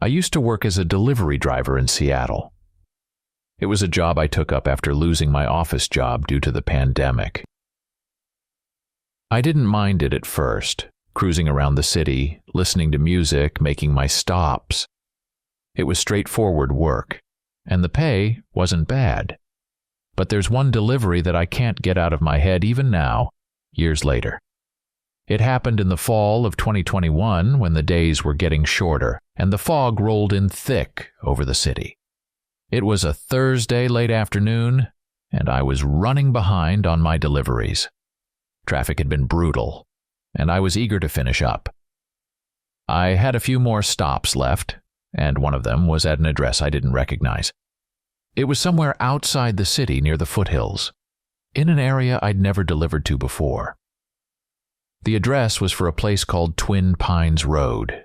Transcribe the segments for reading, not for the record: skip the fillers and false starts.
I used to work as a delivery driver in Seattle. It was a job I took up after losing my office job due to the pandemic. I didn't mind it at first, cruising around the city, listening to music, making my stops. It was straightforward work, and the pay wasn't bad. But there's one delivery that I can't get out of my head even now, years later. It happened in the fall of 2021 when the days were getting shorter and the fog rolled in thick over the city. It was a Thursday late afternoon, and I was running behind on my deliveries. Traffic had been brutal, and I was eager to finish up. I had a few more stops left, and one of them was at an address I didn't recognize. It was somewhere outside the city near the foothills, in an area I'd never delivered to before. The address was for a place called Twin Pines Road.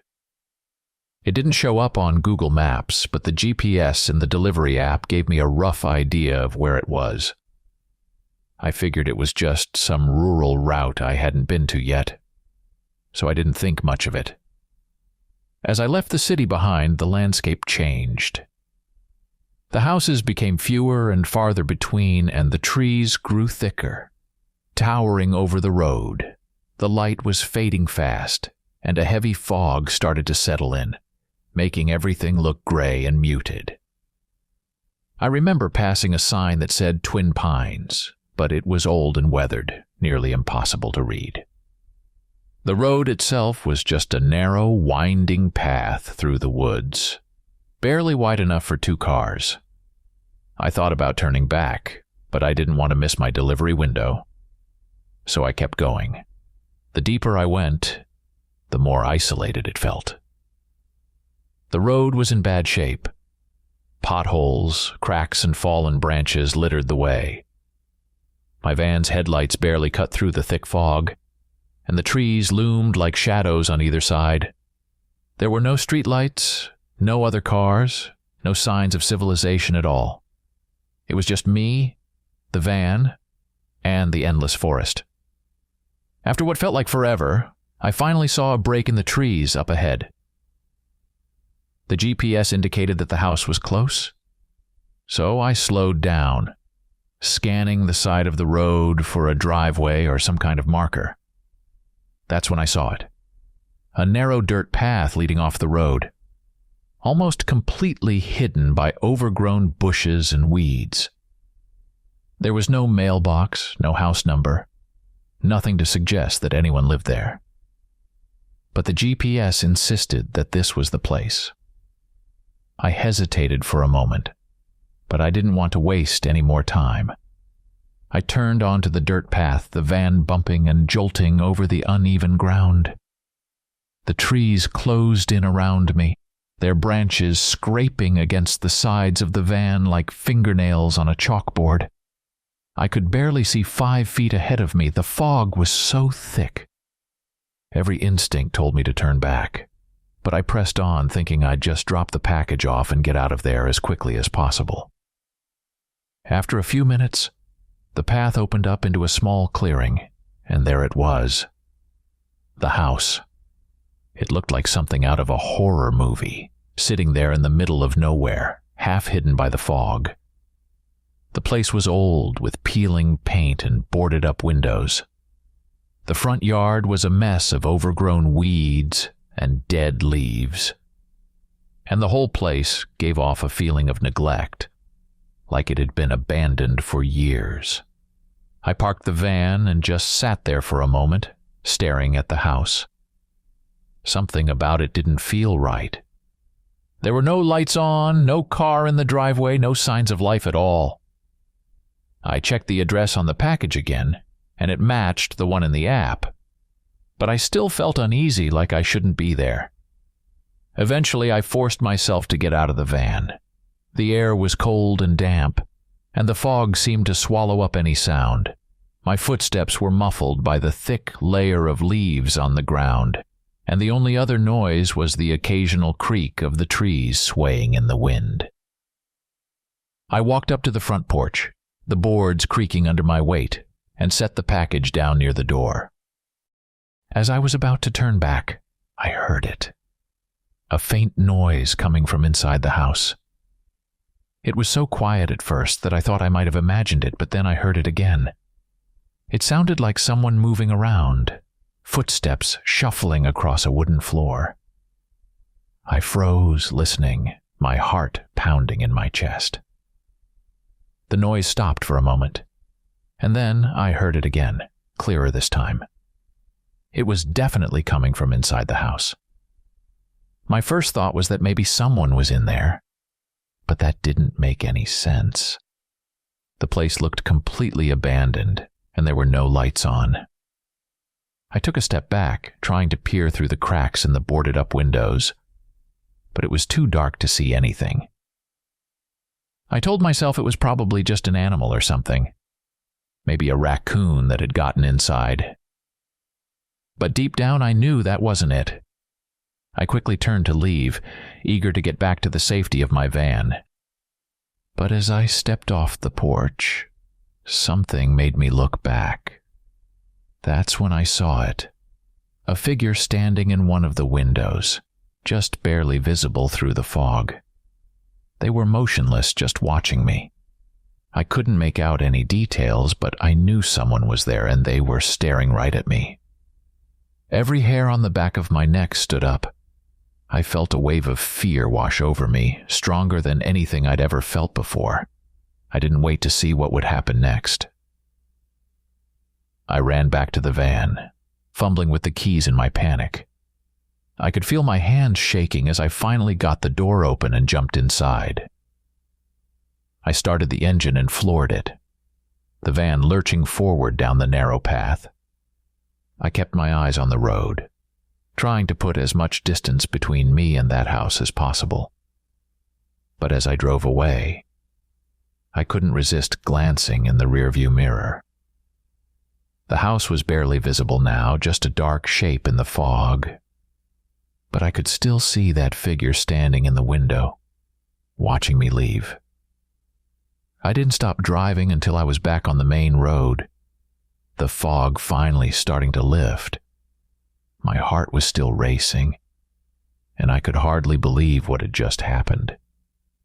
It didn't show up on Google Maps, but the GPS in the delivery app gave me a rough idea of where it was. I figured it was just some rural route I hadn't been to yet, so I didn't think much of it. As I left the city behind, the landscape changed. The houses became fewer and farther between, and the trees grew thicker, towering over the road. The light was fading fast, and a heavy fog started to settle in, making everything look gray and muted. I remember passing a sign that said Twin Pines, but it was old and weathered, nearly impossible to read. The road itself was just a narrow, winding path through the woods, barely wide enough for 2 cars. I thought about turning back, but I didn't want to miss my delivery window, so I kept going. The deeper I went, the more isolated it felt. The road was in bad shape. Potholes, cracks, and fallen branches littered the way. My van's headlights barely cut through the thick fog, and the trees loomed like shadows on either side. There were no streetlights, no other cars, no signs of civilization at all. It was just me, the van, and the endless forest. After what felt like forever, I finally saw a break in the trees up ahead. The GPS indicated that the house was close, so I slowed down, scanning the side of the road for a driveway or some kind of marker. That's when I saw it. A narrow dirt path leading off the road, almost completely hidden by overgrown bushes and weeds. There was no mailbox, no house number, nothing to suggest that anyone lived there. But the GPS insisted that this was the place. I hesitated for a moment, but I didn't want to waste any more time. I turned onto the dirt path, the van bumping and jolting over the uneven ground. The trees closed in around me, their branches scraping against the sides of the van like fingernails on a chalkboard. I could barely see 5 feet ahead of me. The fog was so thick. Every instinct told me to turn back, but I pressed on, thinking I'd just drop the package off and get out of there as quickly as possible. After a few minutes, the path opened up into a small clearing, and there it was. The house. It looked like something out of a horror movie, sitting there in the middle of nowhere, half hidden by the fog. The place was old, with peeling paint and boarded-up windows. The front yard was a mess of overgrown weeds and dead leaves. And the whole place gave off a feeling of neglect, like it had been abandoned for years. I parked the van and just sat there for a moment, staring at the house. Something about it didn't feel right. There were no lights on, no car in the driveway, no signs of life at all. I checked the address on the package again, and it matched the one in the app. But I still felt uneasy, like I shouldn't be there. Eventually, I forced myself to get out of the van. The air was cold and damp, and the fog seemed to swallow up any sound. My footsteps were muffled by the thick layer of leaves on the ground, and the only other noise was the occasional creak of the trees swaying in the wind. I walked up to the front porch, the boards creaking under my weight, and set the package down near the door. As I was about to turn back, I heard it. a faint noise coming from inside the house. It was so quiet at first that I thought I might have imagined it, but then I heard it again. It sounded like someone moving around, footsteps shuffling across a wooden floor. I froze, listening, my heart pounding in my chest. The noise stopped for a moment, and then I heard it again, clearer this time. It was definitely coming from inside the house. My first thought was that maybe someone was in there, but that didn't make any sense. The place looked completely abandoned, and there were no lights on. I took a step back, trying to peer through the cracks in the boarded-up windows, but it was too dark to see anything. I told myself it was probably just an animal or something, maybe a raccoon that had gotten inside. But deep down I knew that wasn't it. I quickly turned to leave, eager to get back to the safety of my van. But as I stepped off the porch, something made me look back. That's when I saw it. A figure standing in one of the windows, just barely visible through the fog. They were motionless, just watching me. I couldn't make out any details, but I knew someone was there, and they were staring right at me. Every hair on the back of my neck stood up. I felt a wave of fear wash over me, stronger than anything I'd ever felt before. I didn't wait to see what would happen next. I ran back to the van, fumbling with the keys in my panic. I could feel my hands shaking as I finally got the door open and jumped inside. I started the engine and floored it, the van lurching forward down the narrow path. I kept my eyes on the road, trying to put as much distance between me and that house as possible. But as I drove away, I couldn't resist glancing in the rearview mirror. The house was barely visible now, just a dark shape in the fog. But I could still see that figure standing in the window, watching me leave. I didn't stop driving until I was back on the main road, the fog finally starting to lift. My heart was still racing, and I could hardly believe what had just happened.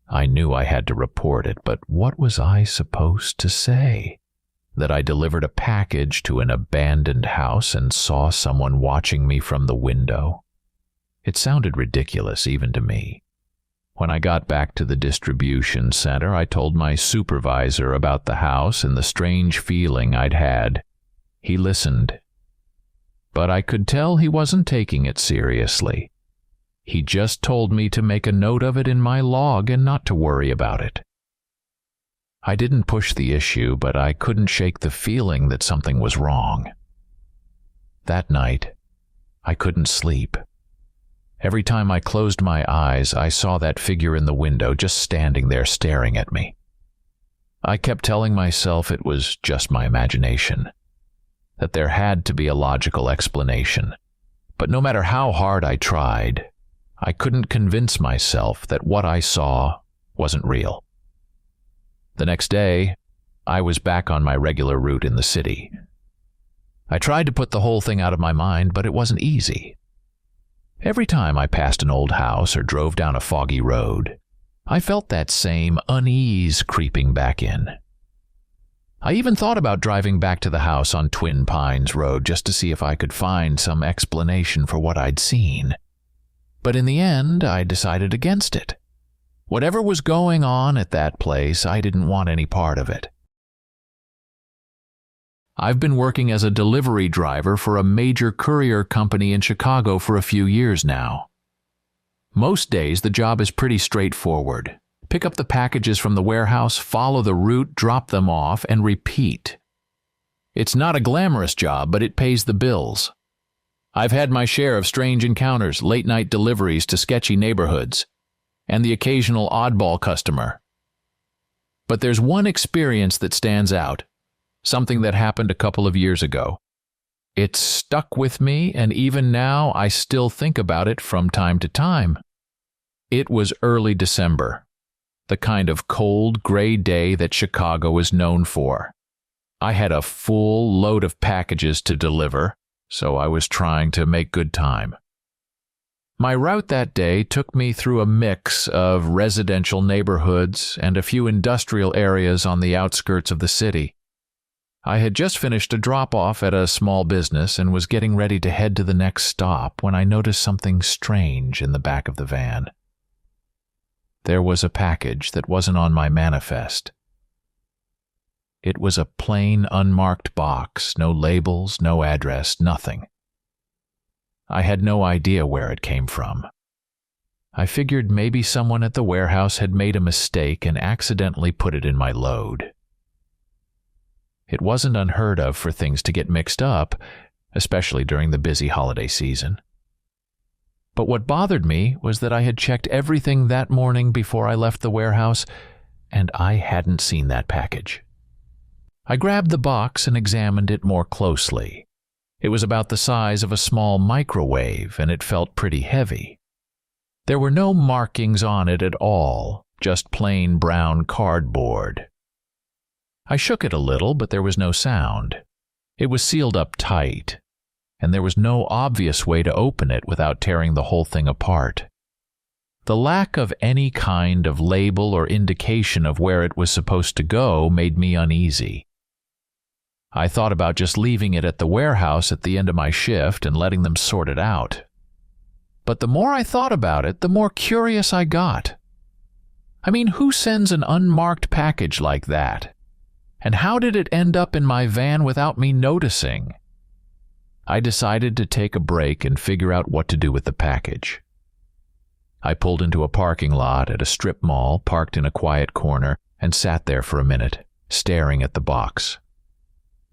I knew I had to report it, but what was I supposed to say? That I delivered a package to an abandoned house and saw someone watching me from the window? It sounded ridiculous even to me. When I got back to the distribution center, I told my supervisor about the house and the strange feeling I'd had. He listened, but I could tell he wasn't taking it seriously. He just told me to make a note of it in my log and not to worry about it. I didn't push the issue, but I couldn't shake the feeling that something was wrong. That night, I couldn't sleep. Every time I closed my eyes, I saw that figure in the window just standing there staring at me. I kept telling myself it was just my imagination, that there had to be a logical explanation. But no matter how hard I tried, I couldn't convince myself that what I saw wasn't real. The next day, I was back on my regular route in the city. I tried to put the whole thing out of my mind, but it wasn't easy. Every time I passed an old house or drove down a foggy road, I felt that same unease creeping back in. I even thought about driving back to the house on Twin Pines Road just to see if I could find some explanation for what I'd seen. But in the end, I decided against it. Whatever was going on at that place, I didn't want any part of it. I've been working as a delivery driver for a major courier company in Chicago for a few years now. Most days, the job is pretty straightforward. Pick up the packages from the warehouse, follow the route, drop them off, and repeat. It's not a glamorous job, but it pays the bills. I've had my share of strange encounters, late-night deliveries to sketchy neighborhoods, and the occasional oddball customer. But there's one experience that stands out, something that happened a couple of years ago. It stuck with me, and even now I still think about it from time to time. It was early December, the kind of cold, gray day that Chicago is known for. I had a full load of packages to deliver, so I was trying to make good time. My route that day took me through a mix of residential neighborhoods and a few industrial areas on the outskirts of the city. I had just finished a drop-off at a small business and was getting ready to head to the next stop when I noticed something strange in the back of the van. There was a package that wasn't on my manifest. It was a plain, unmarked box, no labels, no address, nothing. I had no idea where it came from. I figured maybe someone at the warehouse had made a mistake and accidentally put it in my load. It wasn't unheard of for things to get mixed up, especially during the busy holiday season. But what bothered me was that I had checked everything that morning before I left the warehouse, and I hadn't seen that package. I grabbed the box and examined it more closely. It was about the size of a small microwave, and it felt pretty heavy. There were no markings on it at all, just plain brown cardboard. I shook it a little, but there was no sound. It was sealed up tight, and there was no obvious way to open it without tearing the whole thing apart. The lack of any kind of label or indication of where it was supposed to go made me uneasy. I thought about just leaving it at the warehouse at the end of my shift and letting them sort it out. But the more I thought about it, the more curious I got. I mean, who sends an unmarked package like that? And how did it end up in my van without me noticing? I decided to take a break and figure out what to do with the package. I pulled into a parking lot at a strip mall, parked in a quiet corner, and sat there for a minute, staring at the box.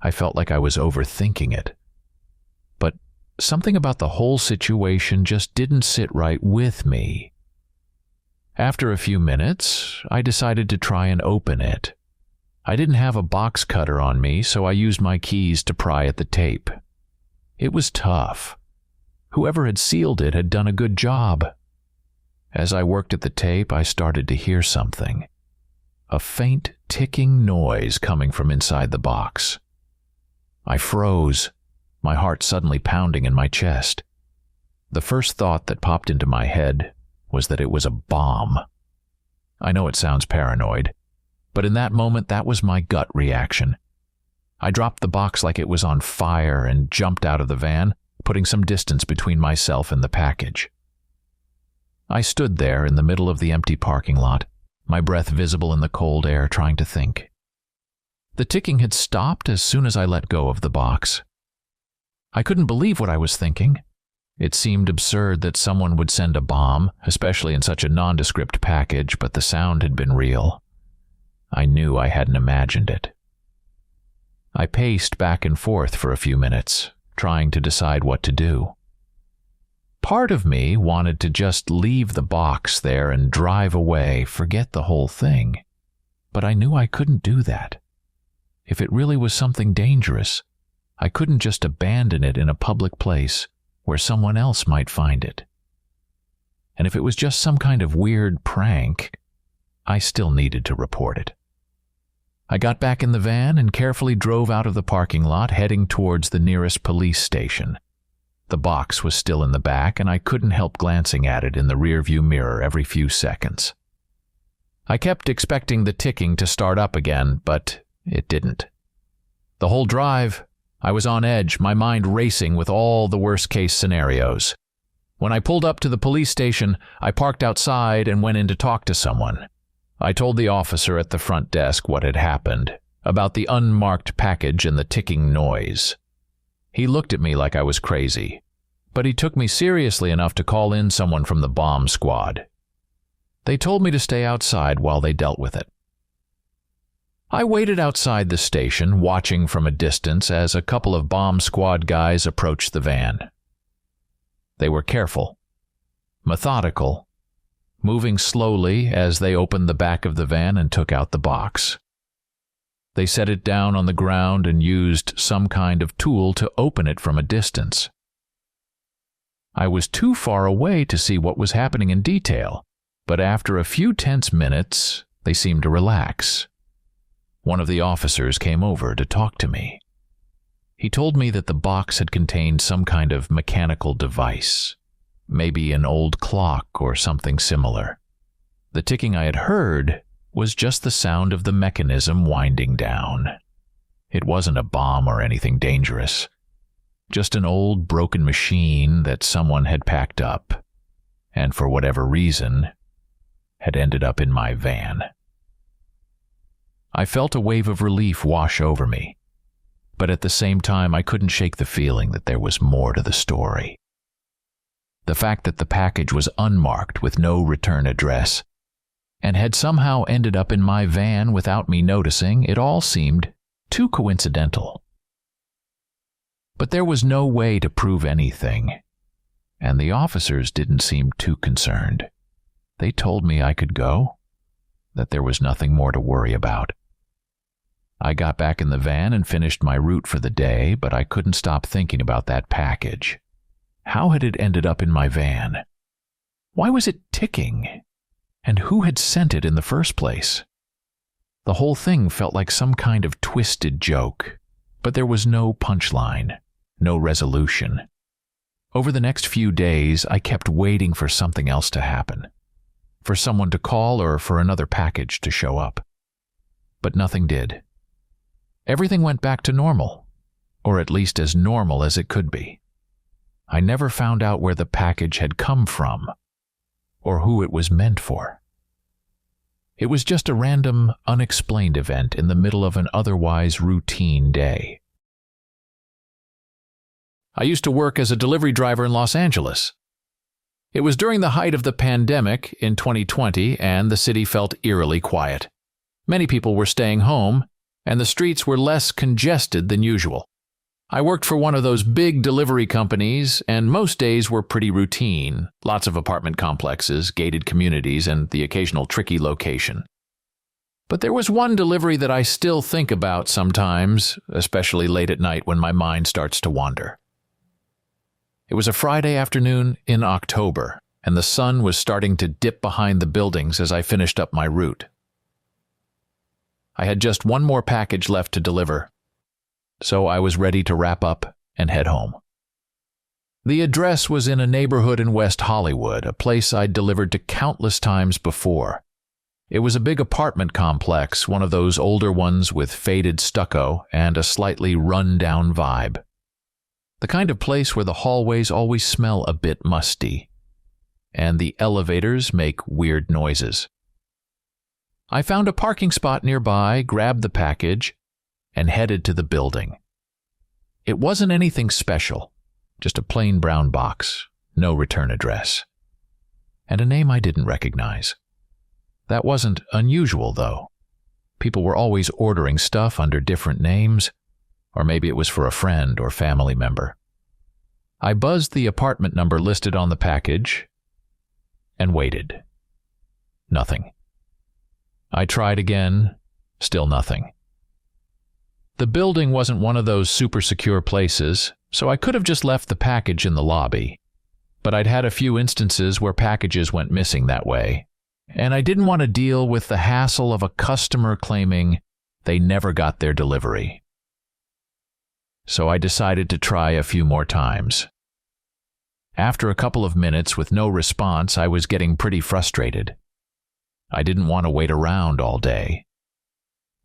I felt like I was overthinking it. But something about the whole situation just didn't sit right with me. After a few minutes, I decided to try and open it. I didn't have a box cutter on me, so I used my keys to pry at the tape. It was tough. Whoever had sealed it had done a good job. As I worked at the tape, I started to hear something. A faint ticking noise coming from inside the box. I froze, my heart suddenly pounding in my chest. The first thought that popped into my head was that it was a bomb. I know it sounds paranoid, but in that moment that was my gut reaction. I dropped the box like it was on fire and jumped out of the van, putting some distance between myself and the package. I stood there in the middle of the empty parking lot, my breath visible in the cold air, trying to think. The ticking had stopped as soon as I let go of the box. I couldn't believe what I was thinking. It seemed absurd that someone would send a bomb, especially in such a nondescript package, but the sound had been real. I knew I hadn't imagined it. I paced back and forth for a few minutes, trying to decide what to do. Part of me wanted to just leave the box there and drive away, forget the whole thing. But I knew I couldn't do that. If it really was something dangerous, I couldn't just abandon it in a public place where someone else might find it. And if it was just some kind of weird prank, I still needed to report it. I got back in the van and carefully drove out of the parking lot, heading towards the nearest police station. The box was still in the back, and I couldn't help glancing at it in the rearview mirror every few seconds. I kept expecting the ticking to start up again, but it didn't. The whole drive, I was on edge, my mind racing with all the worst-case scenarios. When I pulled up to the police station, I parked outside and went in to talk to someone. I told the officer at the front desk what had happened, about the unmarked package and the ticking noise. He looked at me like I was crazy, but he took me seriously enough to call in someone from the bomb squad. They told me to stay outside while they dealt with it. I waited outside the station, watching from a distance as a couple of bomb squad guys approached the van. They were careful, methodical, moving slowly as they opened the back of the van and took out the box. They set it down on the ground and used some kind of tool to open it from a distance. I was too far away to see what was happening in detail, but after a few tense minutes, they seemed to relax. One of the officers came over to talk to me. He told me that the box had contained some kind of mechanical device, maybe an old clock or something similar. The ticking I had heard was just the sound of the mechanism winding down. It wasn't a bomb or anything dangerous, just an old broken machine that someone had packed up, and for whatever reason, had ended up in my van. I felt a wave of relief wash over me, but at the same time I couldn't shake the feeling that there was more to the story. The fact that the package was unmarked with no return address, and had somehow ended up in my van without me noticing, it all seemed too coincidental. But there was no way to prove anything, and the officers didn't seem too concerned. They told me I could go, that there was nothing more to worry about. I got back in the van and finished my route for the day, but I couldn't stop thinking about that package. How had it ended up in my van? Why was it ticking? And who had sent it in the first place? The whole thing felt like some kind of twisted joke, but there was no punchline, no resolution. Over the next few days, I kept waiting for something else to happen, for someone to call or for another package to show up. But nothing did. Everything went back to normal, or at least as normal as it could be. I never found out where the package had come from, or who it was meant for. It was just a random, unexplained event in the middle of an otherwise routine day. I used to work as a delivery driver in Los Angeles. It was during the height of the pandemic in 2020, and the city felt eerily quiet. Many people were staying home, and the streets were less congested than usual. I worked for one of those big delivery companies, and most days were pretty routine. Lots of apartment complexes, gated communities, and the occasional tricky location. But there was one delivery that I still think about sometimes, especially late at night when my mind starts to wander. It was a Friday afternoon in October, and the sun was starting to dip behind the buildings as I finished up my route. I had just one more package left to deliver, so I was ready to wrap up and head home. The address was in a neighborhood in West Hollywood, a place I'd delivered to countless times before. It was a big apartment complex, one of those older ones with faded stucco and a slightly run-down vibe. The kind of place where the hallways always smell a bit musty, and the elevators make weird noises. I found a parking spot nearby, grabbed the package, and headed to the building. It wasn't anything special, just a plain brown box, no return address, and a name I didn't recognize. That wasn't unusual, though. People were always ordering stuff under different names, or maybe it was for a friend or family member. I buzzed the apartment number listed on the package and waited. Nothing. I tried again, still nothing. The building wasn't one of those super secure places, so I could have just left the package in the lobby. But I'd had a few instances where packages went missing that way, and I didn't want to deal with the hassle of a customer claiming they never got their delivery. So I decided to try a few more times. After a couple of minutes with no response, I was getting pretty frustrated. I didn't want to wait around all day.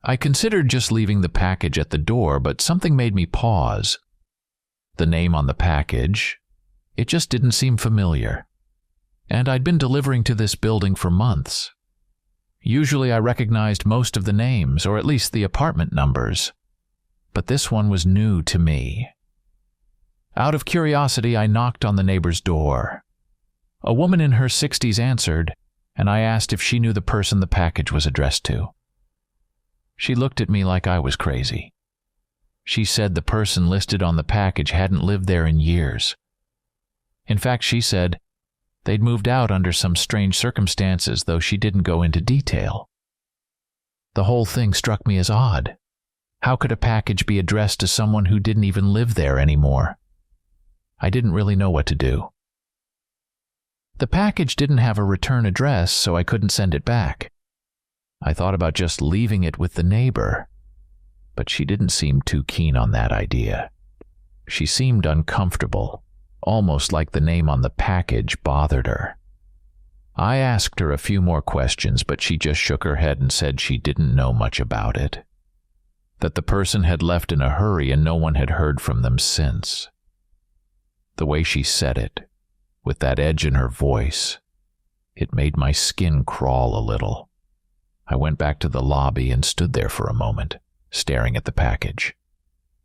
I considered just leaving the package at the door, but something made me pause. The name on the package, it just didn't seem familiar. And I'd been delivering to this building for months. Usually I recognized most of the names, or at least the apartment numbers. But this one was new to me. Out of curiosity, I knocked on the neighbor's door. A woman in her 60s answered, and I asked if she knew the person the package was addressed to. She looked at me like I was crazy. She said the person listed on the package hadn't lived there in years. In fact, she said they'd moved out under some strange circumstances, though she didn't go into detail. The whole thing struck me as odd. How could a package be addressed to someone who didn't even live there anymore? I didn't really know what to do. The package didn't have a return address, so I couldn't send it back. I thought about just leaving it with the neighbor, but she didn't seem too keen on that idea. She seemed uncomfortable, almost like the name on the package bothered her. I asked her a few more questions, but she just shook her head and said she didn't know much about it, that the person had left in a hurry and no one had heard from them since. The way she said it, with that edge in her voice, it made my skin crawl a little. I went back to the lobby and stood there for a moment, staring at the package.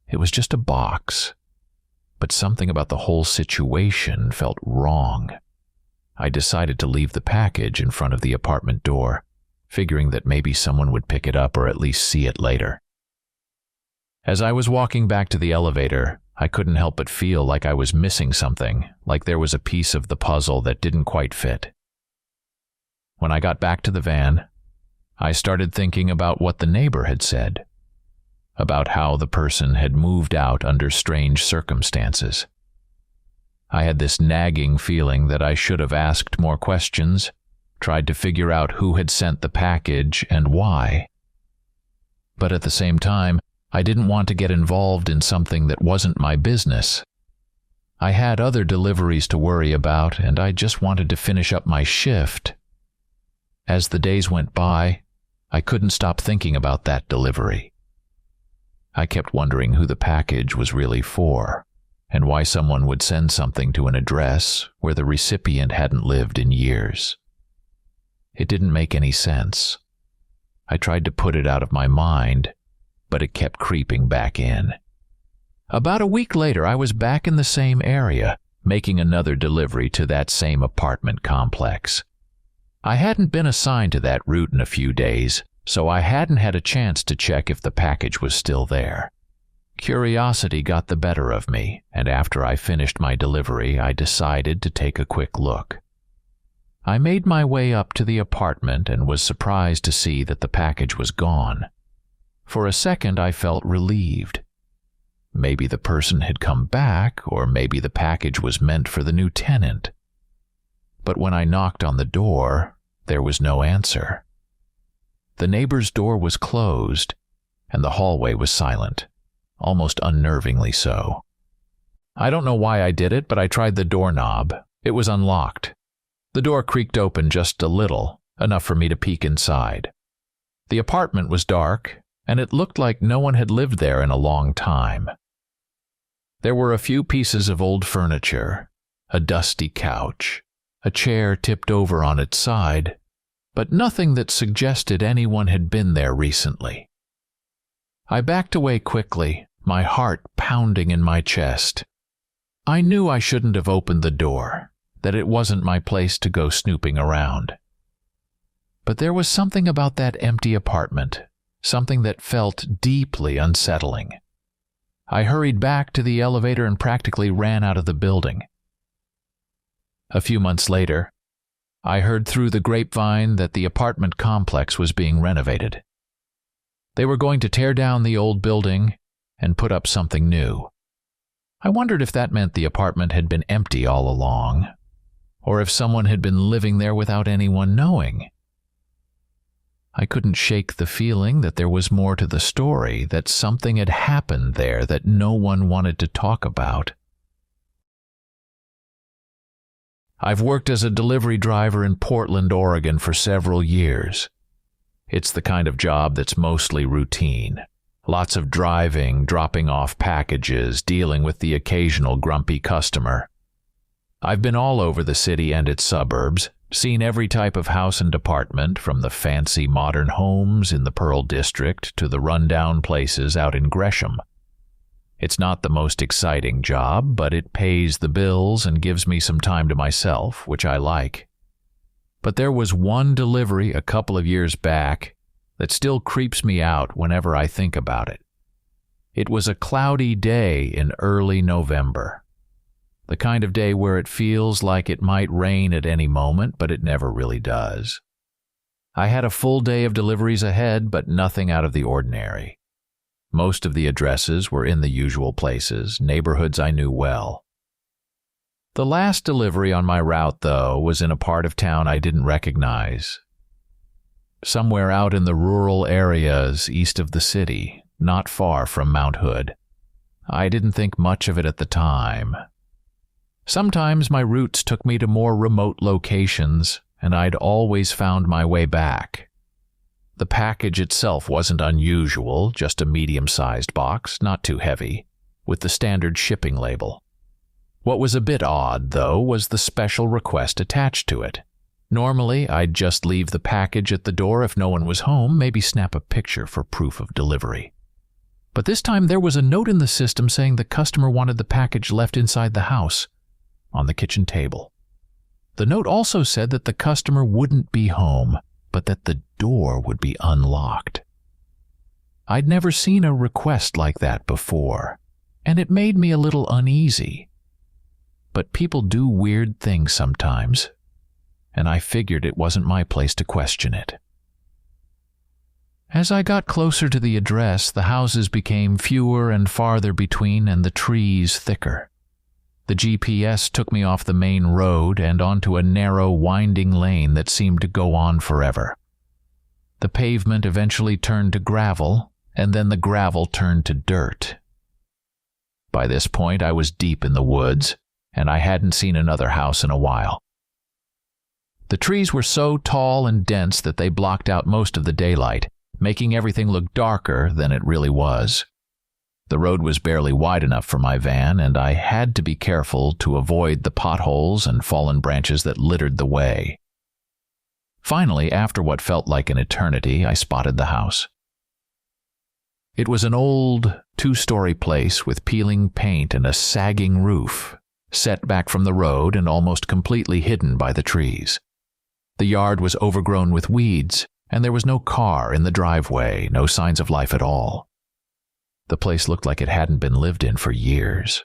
It was just a box, but something about the whole situation felt wrong. I decided to leave the package in front of the apartment door, figuring that maybe someone would pick it up or at least see it later. As I was walking back to the elevator, I couldn't help but feel like I was missing something, like there was a piece of the puzzle that didn't quite fit. When I got back to the van, I started thinking about what the neighbor had said, about how the person had moved out under strange circumstances. I had this nagging feeling that I should have asked more questions, tried to figure out who had sent the package and why. But at the same time, I didn't want to get involved in something that wasn't my business. I had other deliveries to worry about, and I just wanted to finish up my shift. As the days went by, I couldn't stop thinking about that delivery. I kept wondering who the package was really for, and why someone would send something to an address where the recipient hadn't lived in years. It didn't make any sense. I tried to put it out of my mind, but it kept creeping back in. About a week later, I was back in the same area, making another delivery to that same apartment complex. I hadn't been assigned to that route in a few days, so I hadn't had a chance to check if the package was still there. Curiosity got the better of me, and after I finished my delivery, I decided to take a quick look. I made my way up to the apartment and was surprised to see that the package was gone. For a second, I felt relieved. Maybe the person had come back, or maybe the package was meant for the new tenant. But when I knocked on the door, there was no answer. The neighbor's door was closed, and the hallway was silent, almost unnervingly so. I don't know why I did it, but I tried the doorknob. It was unlocked. The door creaked open just a little, enough for me to peek inside. The apartment was dark, and it looked like no one had lived there in a long time. There were a few pieces of old furniture, a dusty couch, a chair tipped over on its side, but nothing that suggested anyone had been there recently. I backed away quickly, my heart pounding in my chest. I knew I shouldn't have opened the door, that it wasn't my place to go snooping around. But there was something about that empty apartment, something that felt deeply unsettling. I hurried back to the elevator and practically ran out of the building. A few months later, I heard through the grapevine that the apartment complex was being renovated. They were going to tear down the old building and put up something new. I wondered if that meant the apartment had been empty all along, or if someone had been living there without anyone knowing. I couldn't shake the feeling that there was more to the story, that something had happened there that no one wanted to talk about. I've worked as a delivery driver in Portland, Oregon for several years. It's the kind of job that's mostly routine. Lots of driving, dropping off packages, dealing with the occasional grumpy customer. I've been all over the city and its suburbs, seen every type of house and apartment, from the fancy modern homes in the Pearl District to the rundown places out in Gresham. It's not the most exciting job, but it pays the bills and gives me some time to myself, which I like. But there was one delivery a couple of years back that still creeps me out whenever I think about it. It was a cloudy day in early November. The kind of day where it feels like it might rain at any moment, but it never really does. I had a full day of deliveries ahead, but nothing out of the ordinary. Most of the addresses were in the usual places, neighborhoods I knew well. The last delivery on my route, though, was in a part of town I didn't recognize. Somewhere out in the rural areas east of the city, not far from Mount Hood. I didn't think much of it at the time. Sometimes my routes took me to more remote locations, and I'd always found my way back. The package itself wasn't unusual, just a medium-sized box, not too heavy, with the standard shipping label. What was a bit odd, though, was the special request attached to it. Normally, I'd just leave the package at the door if no one was home, maybe snap a picture for proof of delivery. But this time there was a note in the system saying the customer wanted the package left inside the house, on the kitchen table. The note also said that the customer wouldn't be home, but that the door would be unlocked. I'd never seen a request like that before, and it made me a little uneasy. But people do weird things sometimes, and I figured it wasn't my place to question it. As I got closer to the address, the houses became fewer and farther between and the trees thicker. The GPS took me off the main road and onto a narrow, winding lane that seemed to go on forever. The pavement eventually turned to gravel, and then the gravel turned to dirt. By this point, I was deep in the woods, and I hadn't seen another house in a while. The trees were so tall and dense that they blocked out most of the daylight, making everything look darker than it really was. The road was barely wide enough for my van, and I had to be careful to avoid the potholes and fallen branches that littered the way. Finally, after what felt like an eternity, I spotted the house. It was an old, two-story place with peeling paint and a sagging roof, set back from the road and almost completely hidden by the trees. The yard was overgrown with weeds, and there was no car in the driveway, no signs of life at all. The place looked like it hadn't been lived in for years.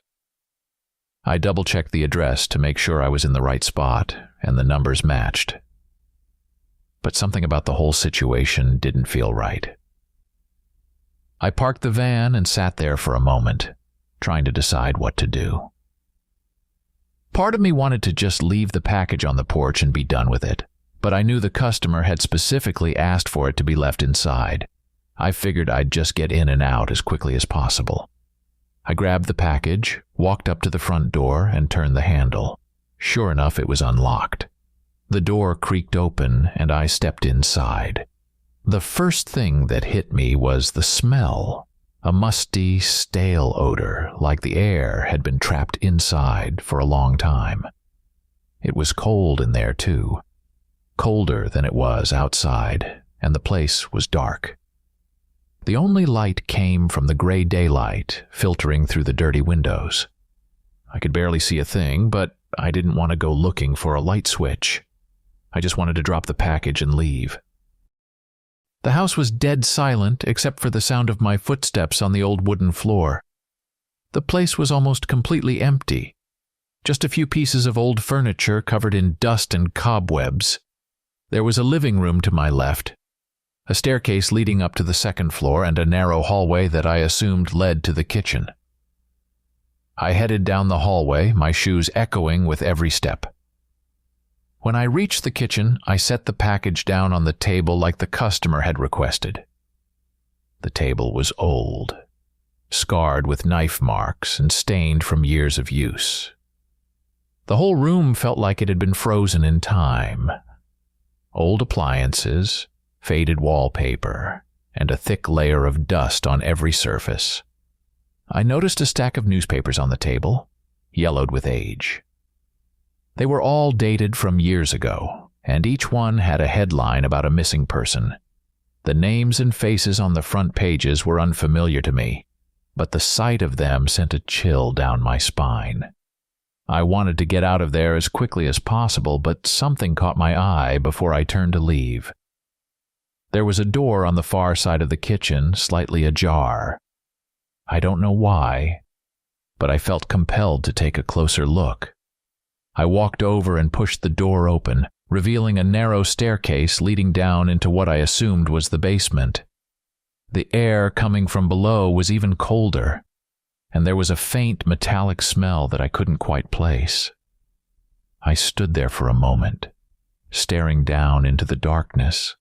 I double-checked the address to make sure I was in the right spot, and the numbers matched. But something about the whole situation didn't feel right. I parked the van and sat there for a moment, trying to decide what to do. Part of me wanted to just leave the package on the porch and be done with it, but I knew the customer had specifically asked for it to be left inside. I figured I'd just get in and out as quickly as possible. I grabbed the package, walked up to the front door, and turned the handle. Sure enough, it was unlocked. The door creaked open, and I stepped inside. The first thing that hit me was the smell. A musty, stale odor, like the air had been trapped inside for a long time. It was cold in there, too. Colder than it was outside, and the place was dark. The only light came from the gray daylight filtering through the dirty windows. I could barely see a thing, but I didn't want to go looking for a light switch. I just wanted to drop the package and leave. The house was dead silent except for the sound of my footsteps on the old wooden floor. The place was almost completely empty. Just a few pieces of old furniture covered in dust and cobwebs. There was a living room to my left, a staircase leading up to the second floor, and a narrow hallway that I assumed led to the kitchen. I headed down the hallway, my shoes echoing with every step. When I reached the kitchen, I set the package down on the table like the customer had requested. The table was old, scarred with knife marks and stained from years of use. The whole room felt like it had been frozen in time. Old appliances, faded wallpaper, and a thick layer of dust on every surface. I noticed a stack of newspapers on the table, yellowed with age. They were all dated from years ago, and each one had a headline about a missing person. The names and faces on the front pages were unfamiliar to me, but the sight of them sent a chill down my spine. I wanted to get out of there as quickly as possible, but something caught my eye before I turned to leave. There was a door on the far side of the kitchen, slightly ajar. I don't know why, but I felt compelled to take a closer look. I walked over and pushed the door open, revealing a narrow staircase leading down into what I assumed was the basement. The air coming from below was even colder, and there was a faint metallic smell that I couldn't quite place. I stood there for a moment, staring down into the darkness.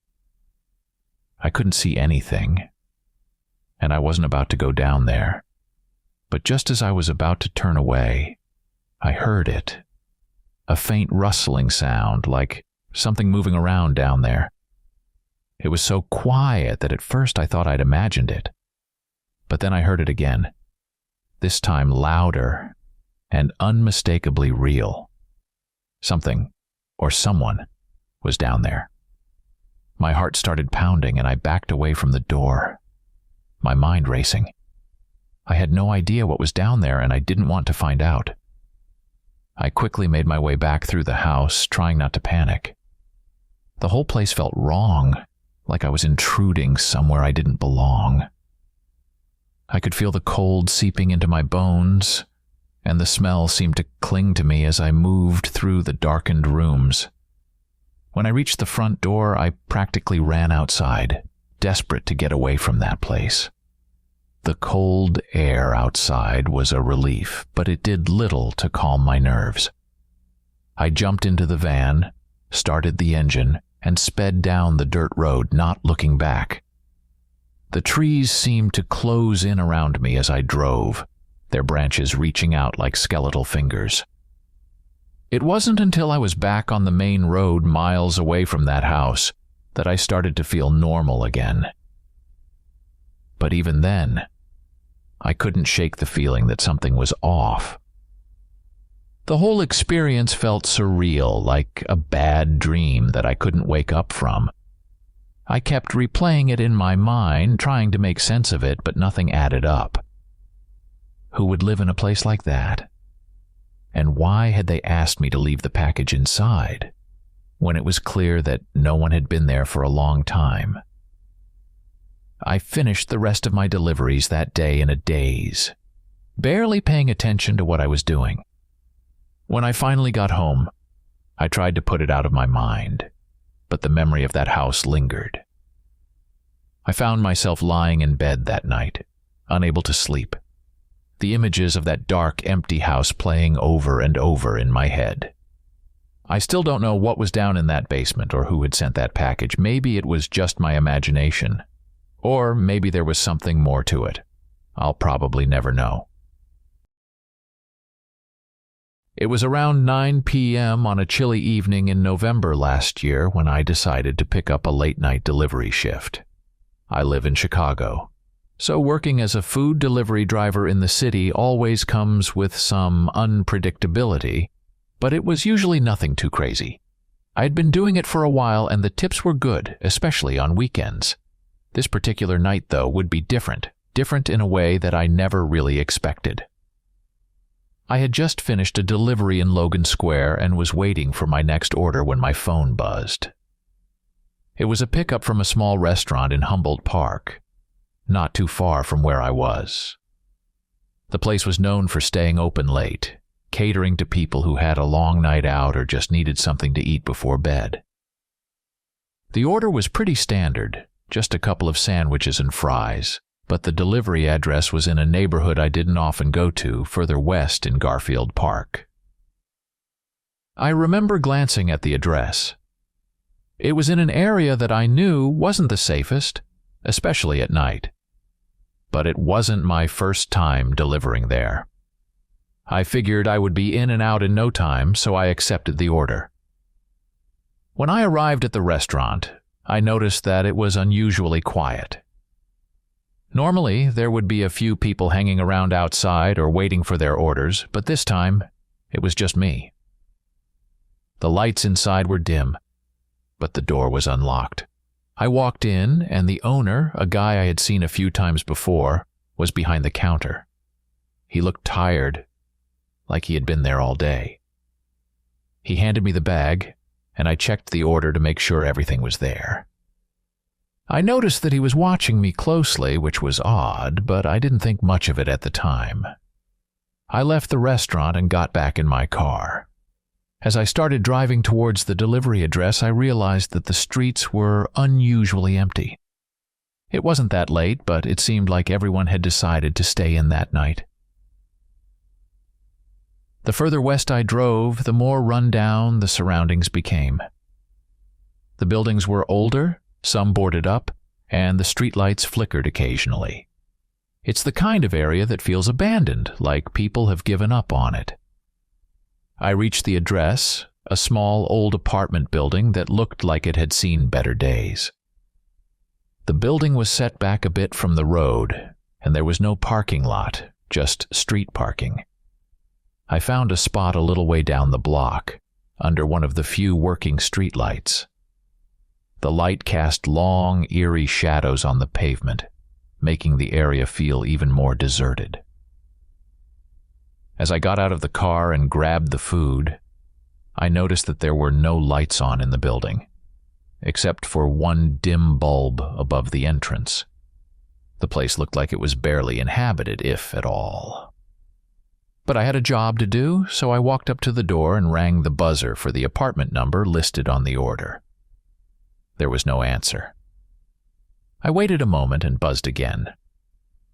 I couldn't see anything, and I wasn't about to go down there. But just as I was about to turn away, I heard it. A faint rustling sound, like something moving around down there. It was so quiet that at first I thought I'd imagined it. But then I heard it again, this time louder and unmistakably real. Something, or someone, was down there. My heart started pounding and I backed away from the door, my mind racing. I had no idea what was down there and I didn't want to find out. I quickly made my way back through the house, trying not to panic. The whole place felt wrong, like I was intruding somewhere I didn't belong. I could feel the cold seeping into my bones, and the smell seemed to cling to me as I moved through the darkened rooms. When I reached the front door, I practically ran outside, desperate to get away from that place. The cold air outside was a relief, but it did little to calm my nerves. I jumped into the van, started the engine, and sped down the dirt road, not looking back. The trees seemed to close in around me as I drove, their branches reaching out like skeletal fingers. It wasn't until I was back on the main road miles away from that house that I started to feel normal again. But even then, I couldn't shake the feeling that something was off. The whole experience felt surreal, like a bad dream that I couldn't wake up from. I kept replaying it in my mind, trying to make sense of it, but nothing added up. Who would live in a place like that? And why had they asked me to leave the package inside, when it was clear that no one had been there for a long time? I finished the rest of my deliveries that day in a daze, barely paying attention to what I was doing. When I finally got home, I tried to put it out of my mind, but the memory of that house lingered. I found myself lying in bed that night, unable to sleep, the images of that dark, empty house playing over and over in my head. I still don't know what was down in that basement or who had sent that package. Maybe it was just my imagination. Or maybe there was something more to it. I'll probably never know. It was around 9 p.m. on a chilly evening in November last year when I decided to pick up a late-night delivery shift. I live in Chicago, so working as a food delivery driver in the city always comes with some unpredictability, but it was usually nothing too crazy. I had been doing it for a while and the tips were good, especially on weekends. This particular night, though, would be different in a way that I never really expected. I had just finished a delivery in Logan Square and was waiting for my next order when my phone buzzed. It was a pickup from a small restaurant in Humboldt Park, not too far from where I was. The place was known for staying open late, catering to people who had a long night out or just needed something to eat before bed. The order was pretty standard, just a couple of sandwiches and fries, but the delivery address was in a neighborhood I didn't often go to, further west in Garfield Park. I remember glancing at the address. It was in an area that I knew wasn't the safest, especially at night. But it wasn't my first time delivering there. I figured I would be in and out in no time, so I accepted the order. When I arrived at the restaurant, I noticed that it was unusually quiet. Normally, there would be a few people hanging around outside or waiting for their orders, but this time, it was just me. The lights inside were dim, but the door was unlocked. I walked in, and the owner, a guy I had seen a few times before, was behind the counter. He looked tired, like he had been there all day. He handed me the bag, and I checked the order to make sure everything was there. I noticed that he was watching me closely, which was odd, but I didn't think much of it at the time. I left the restaurant and got back in my car. As I started driving towards the delivery address, I realized that the streets were unusually empty. It wasn't that late, but it seemed like everyone had decided to stay in that night. The further west I drove, the more run down the surroundings became. The buildings were older, some boarded up, and the streetlights flickered occasionally. It's the kind of area that feels abandoned, like people have given up on it. I reached the address, a small old apartment building that looked like it had seen better days. The building was set back a bit from the road, and there was no parking lot, just street parking. I found a spot a little way down the block, under one of the few working streetlights. The light cast long, eerie shadows on the pavement, making the area feel even more deserted. As I got out of the car and grabbed the food, I noticed that there were no lights on in the building, except for one dim bulb above the entrance. The place looked like it was barely inhabited, if at all. But I had a job to do, so I walked up to the door and rang the buzzer for the apartment number listed on the order. There was no answer. I waited a moment and buzzed again.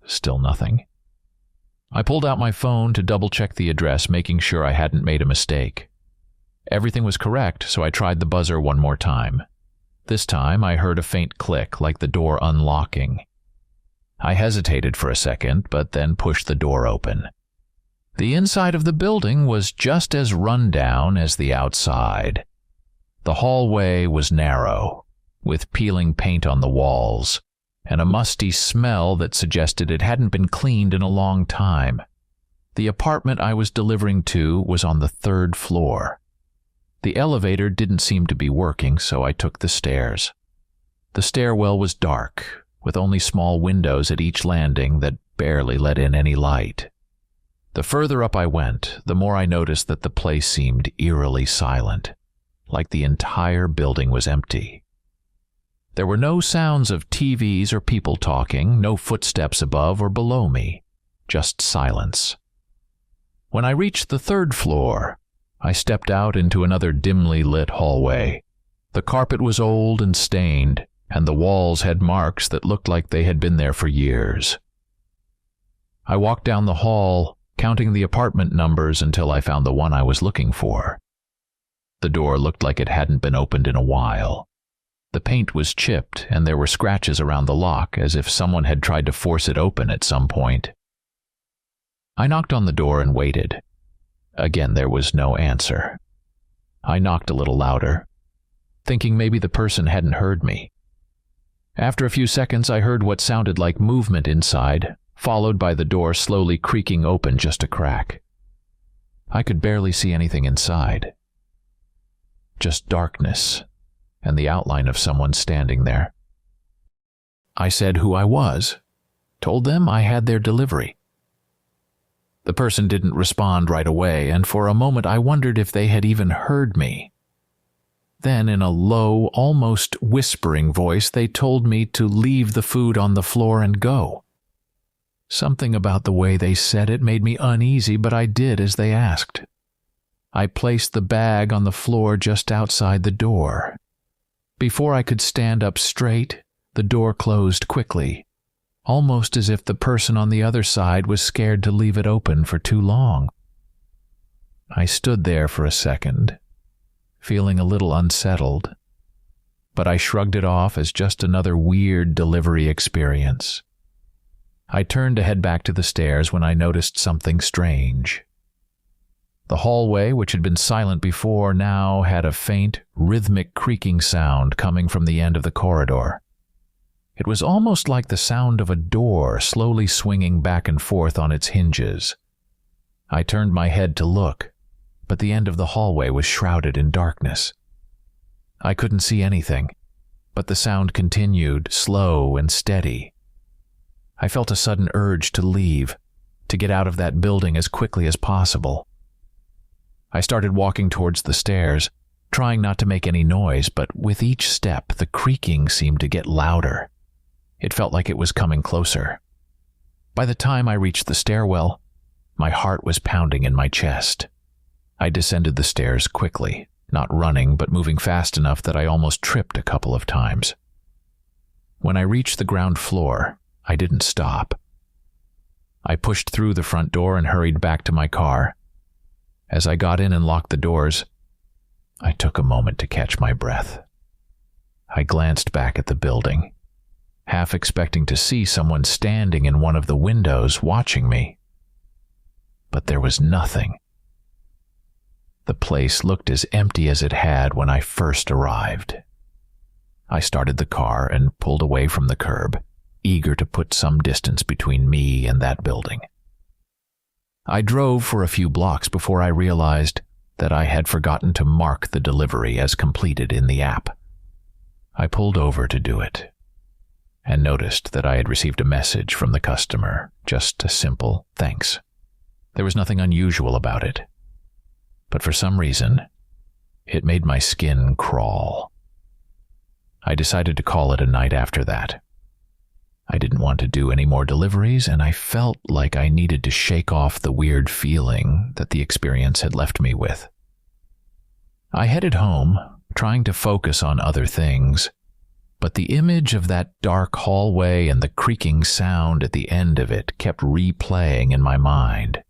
Still nothing. I pulled out my phone to double-check the address, making sure I hadn't made a mistake. Everything was correct, so I tried the buzzer one more time. This time, I heard a faint click, like the door unlocking. I hesitated for a second, but then pushed the door open. The inside of the building was just as run down as the outside. The hallway was narrow, with peeling paint on the walls, and a musty smell that suggested it hadn't been cleaned in a long time. The apartment I was delivering to was on the 3rd floor. The elevator didn't seem to be working, so I took the stairs. The stairwell was dark, with only small windows at each landing that barely let in any light. The further up I went, the more I noticed that the place seemed eerily silent, like the entire building was empty. There were no sounds of TVs or people talking, no footsteps above or below me, just silence. When I reached the 3rd floor, I stepped out into another dimly lit hallway. The carpet was old and stained, and the walls had marks that looked like they had been there for years. I walked down the hall, counting the apartment numbers until I found the one I was looking for. The door looked like it hadn't been opened in a while. The paint was chipped, and there were scratches around the lock, as if someone had tried to force it open at some point. I knocked on the door and waited. Again, there was no answer. I knocked a little louder, thinking maybe the person hadn't heard me. After a few seconds, I heard what sounded like movement inside, followed by the door slowly creaking open just a crack. I could barely see anything inside. Just darkness, and the outline of someone standing there. I said who I was, told them I had their delivery. The person didn't respond right away, and for a moment I wondered if they had even heard me. Then, in a low, almost whispering voice, they told me to leave the food on the floor and go. Something about the way they said it made me uneasy, but I did as they asked. I placed the bag on the floor just outside the door. Before I could stand up straight, the door closed quickly, almost as if the person on the other side was scared to leave it open for too long. I stood there for a second, feeling a little unsettled, but I shrugged it off as just another weird delivery experience. I turned to head back to the stairs when I noticed something strange. The hallway, which had been silent before, now had a faint, rhythmic creaking sound coming from the end of the corridor. It was almost like the sound of a door slowly swinging back and forth on its hinges. I turned my head to look, but the end of the hallway was shrouded in darkness. I couldn't see anything, but the sound continued, slow and steady. I felt a sudden urge to leave, to get out of that building as quickly as possible. I started walking towards the stairs, trying not to make any noise, but with each step, the creaking seemed to get louder. It felt like it was coming closer. By the time I reached the stairwell, my heart was pounding in my chest. I descended the stairs quickly, not running, but moving fast enough that I almost tripped a couple of times. When I reached the ground floor, I didn't stop. I pushed through the front door and hurried back to my car. As I got in and locked the doors, I took a moment to catch my breath. I glanced back at the building, half expecting to see someone standing in one of the windows watching me. But there was nothing. The place looked as empty as it had when I first arrived. I started the car and pulled away from the curb, eager to put some distance between me and that building. I drove for a few blocks before I realized that I had forgotten to mark the delivery as completed in the app. I pulled over to do it and noticed that I had received a message from the customer, just a simple thanks. There was nothing unusual about it, but for some reason, it made my skin crawl. I decided to call it a night after that. I didn't want to do any more deliveries, and I felt like I needed to shake off the weird feeling that the experience had left me with. I headed home, trying to focus on other things, but the image of that dark hallway and the creaking sound at the end of it kept replaying in my mind.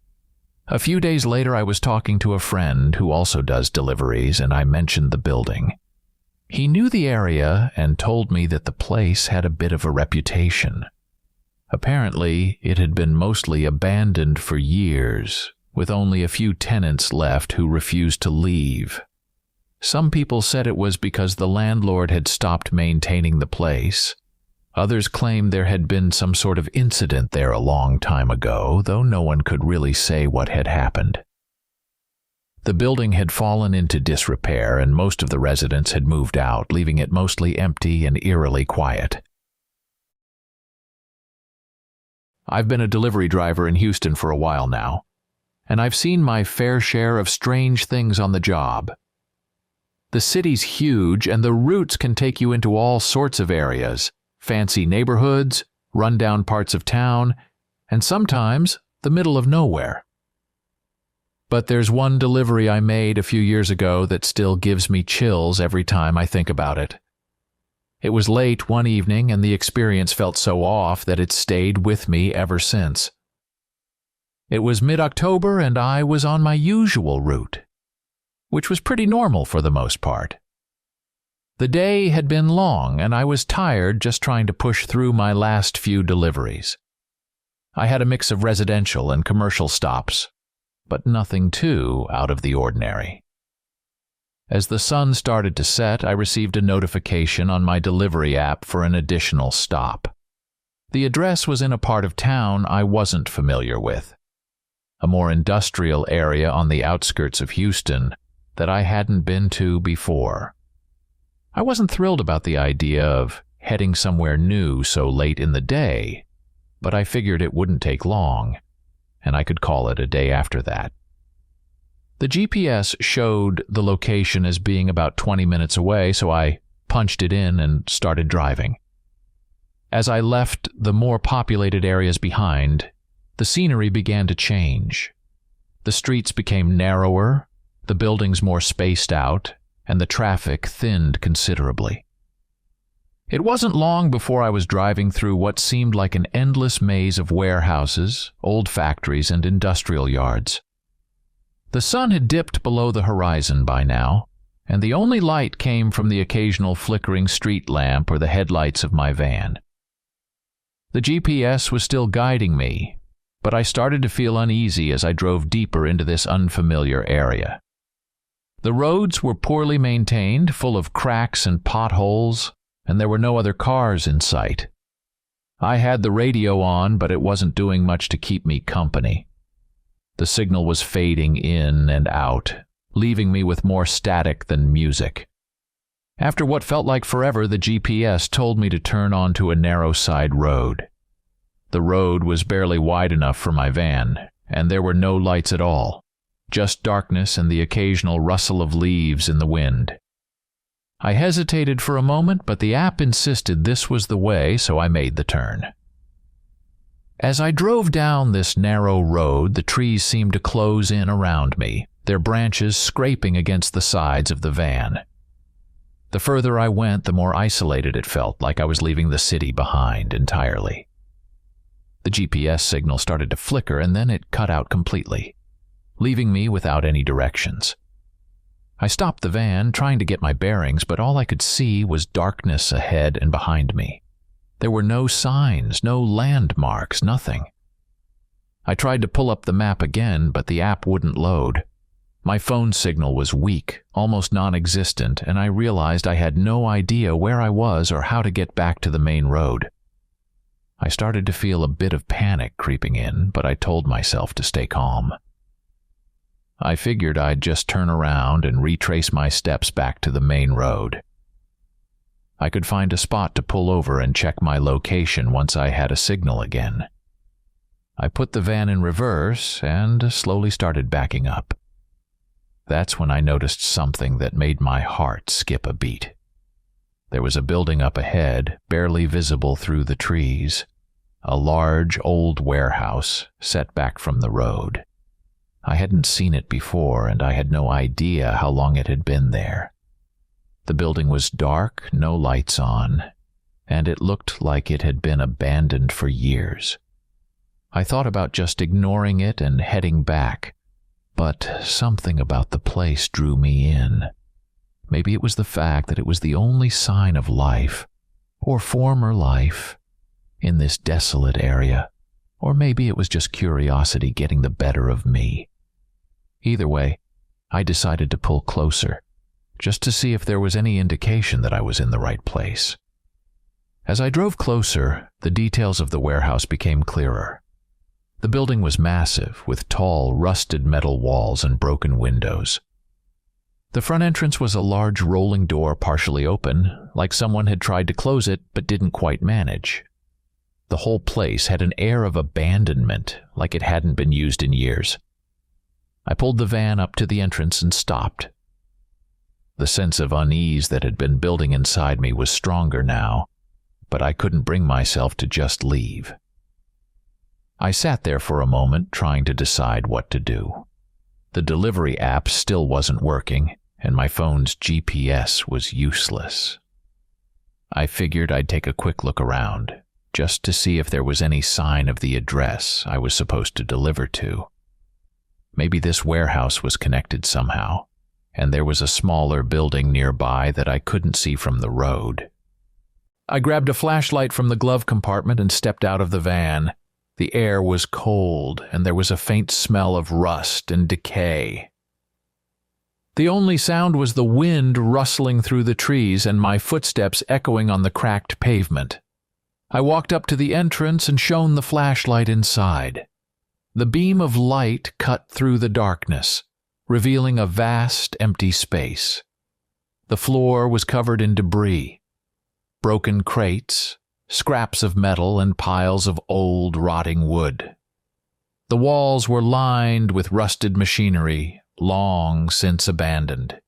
A few days later, I was talking to a friend who also does deliveries, and I mentioned the building. He knew the area and told me that the place had a bit of a reputation. Apparently, it had been mostly abandoned for years, with only a few tenants left who refused to leave. Some people said it was because the landlord had stopped maintaining the place. Others claimed there had been some sort of incident there a long time ago, though no one could really say what had happened. The building had fallen into disrepair, and most of the residents had moved out, leaving it mostly empty and eerily quiet. I've been a delivery driver in Houston for a while now, and I've seen my fair share of strange things on the job. The city's huge, and the routes can take you into all sorts of areas, fancy neighborhoods, rundown parts of town, and sometimes the middle of nowhere. But there's one delivery I made a few years ago that still gives me chills every time I think about it. It was late one evening, and the experience felt so off that it stayed with me ever since. It was mid-October, and I was on my usual route, which was pretty normal for the most part. The day had been long, and I was tired just trying to push through my last few deliveries. I had a mix of residential and commercial stops, but nothing too out of the ordinary. As the sun started to set, I received a notification on my delivery app for an additional stop. The address was in a part of town I wasn't familiar with, a more industrial area on the outskirts of Houston that I hadn't been to before. I wasn't thrilled about the idea of heading somewhere new so late in the day, but I figured it wouldn't take long, and I could call it a day after that. The GPS showed the location as being about 20 minutes away, so I punched it in and started driving. As I left the more populated areas behind, the scenery began to change. The streets became narrower, the buildings more spaced out, and the traffic thinned considerably. It wasn't long before I was driving through what seemed like an endless maze of warehouses, old factories, and industrial yards. The sun had dipped below the horizon by now, and the only light came from the occasional flickering street lamp or the headlights of my van. The GPS was still guiding me, but I started to feel uneasy as I drove deeper into this unfamiliar area. The roads were poorly maintained, full of cracks and potholes, and there were no other cars in sight. I had the radio on, but it wasn't doing much to keep me company. The signal was fading in and out, leaving me with more static than music. After what felt like forever, the GPS told me to turn onto a narrow side road. The road was barely wide enough for my van, and there were no lights at all, just darkness and the occasional rustle of leaves in the wind. I hesitated for a moment, but the app insisted this was the way, so I made the turn. As I drove down this narrow road, the trees seemed to close in around me, their branches scraping against the sides of the van. The further I went, the more isolated it felt, like I was leaving the city behind entirely. The GPS signal started to flicker, and then it cut out completely, leaving me without any directions. I stopped the van, trying to get my bearings, but all I could see was darkness ahead and behind me. There were no signs, no landmarks, nothing. I tried to pull up the map again, but the app wouldn't load. My phone signal was weak, almost non-existent, and I realized I had no idea where I was or how to get back to the main road. I started to feel a bit of panic creeping in, but I told myself to stay calm. I figured I'd just turn around and retrace my steps back to the main road. I could find a spot to pull over and check my location once I had a signal again. I put the van in reverse and slowly started backing up. That's when I noticed something that made my heart skip a beat. There was a building up ahead, barely visible through the trees, a large old warehouse set back from the road. I hadn't seen it before, and I had no idea how long it had been there. The building was dark, no lights on, and it looked like it had been abandoned for years. I thought about just ignoring it and heading back, but something about the place drew me in. Maybe it was the fact that it was the only sign of life, or former life, in this desolate area, or maybe it was just curiosity getting the better of me. Either way, I decided to pull closer, just to see if there was any indication that I was in the right place. As I drove closer, the details of the warehouse became clearer. The building was massive, with tall, rusted metal walls and broken windows. The front entrance was a large rolling door partially open, like someone had tried to close it but didn't quite manage. The whole place had an air of abandonment, like it hadn't been used in years. I pulled the van up to the entrance and stopped. The sense of unease that had been building inside me was stronger now, but I couldn't bring myself to just leave. I sat there for a moment, trying to decide what to do. The delivery app still wasn't working, and my phone's GPS was useless. I figured I'd take a quick look around, just to see if there was any sign of the address I was supposed to deliver to. Maybe this warehouse was connected somehow, and there was a smaller building nearby that I couldn't see from the road. I grabbed a flashlight from the glove compartment and stepped out of the van. The air was cold, and there was a faint smell of rust and decay. The only sound was the wind rustling through the trees and my footsteps echoing on the cracked pavement. I walked up to the entrance and shone the flashlight inside. The beam of light cut through the darkness, revealing a vast, empty space. The floor was covered in debris, broken crates, scraps of metal, and piles of old, rotting wood. The walls were lined with rusted machinery, long since abandoned.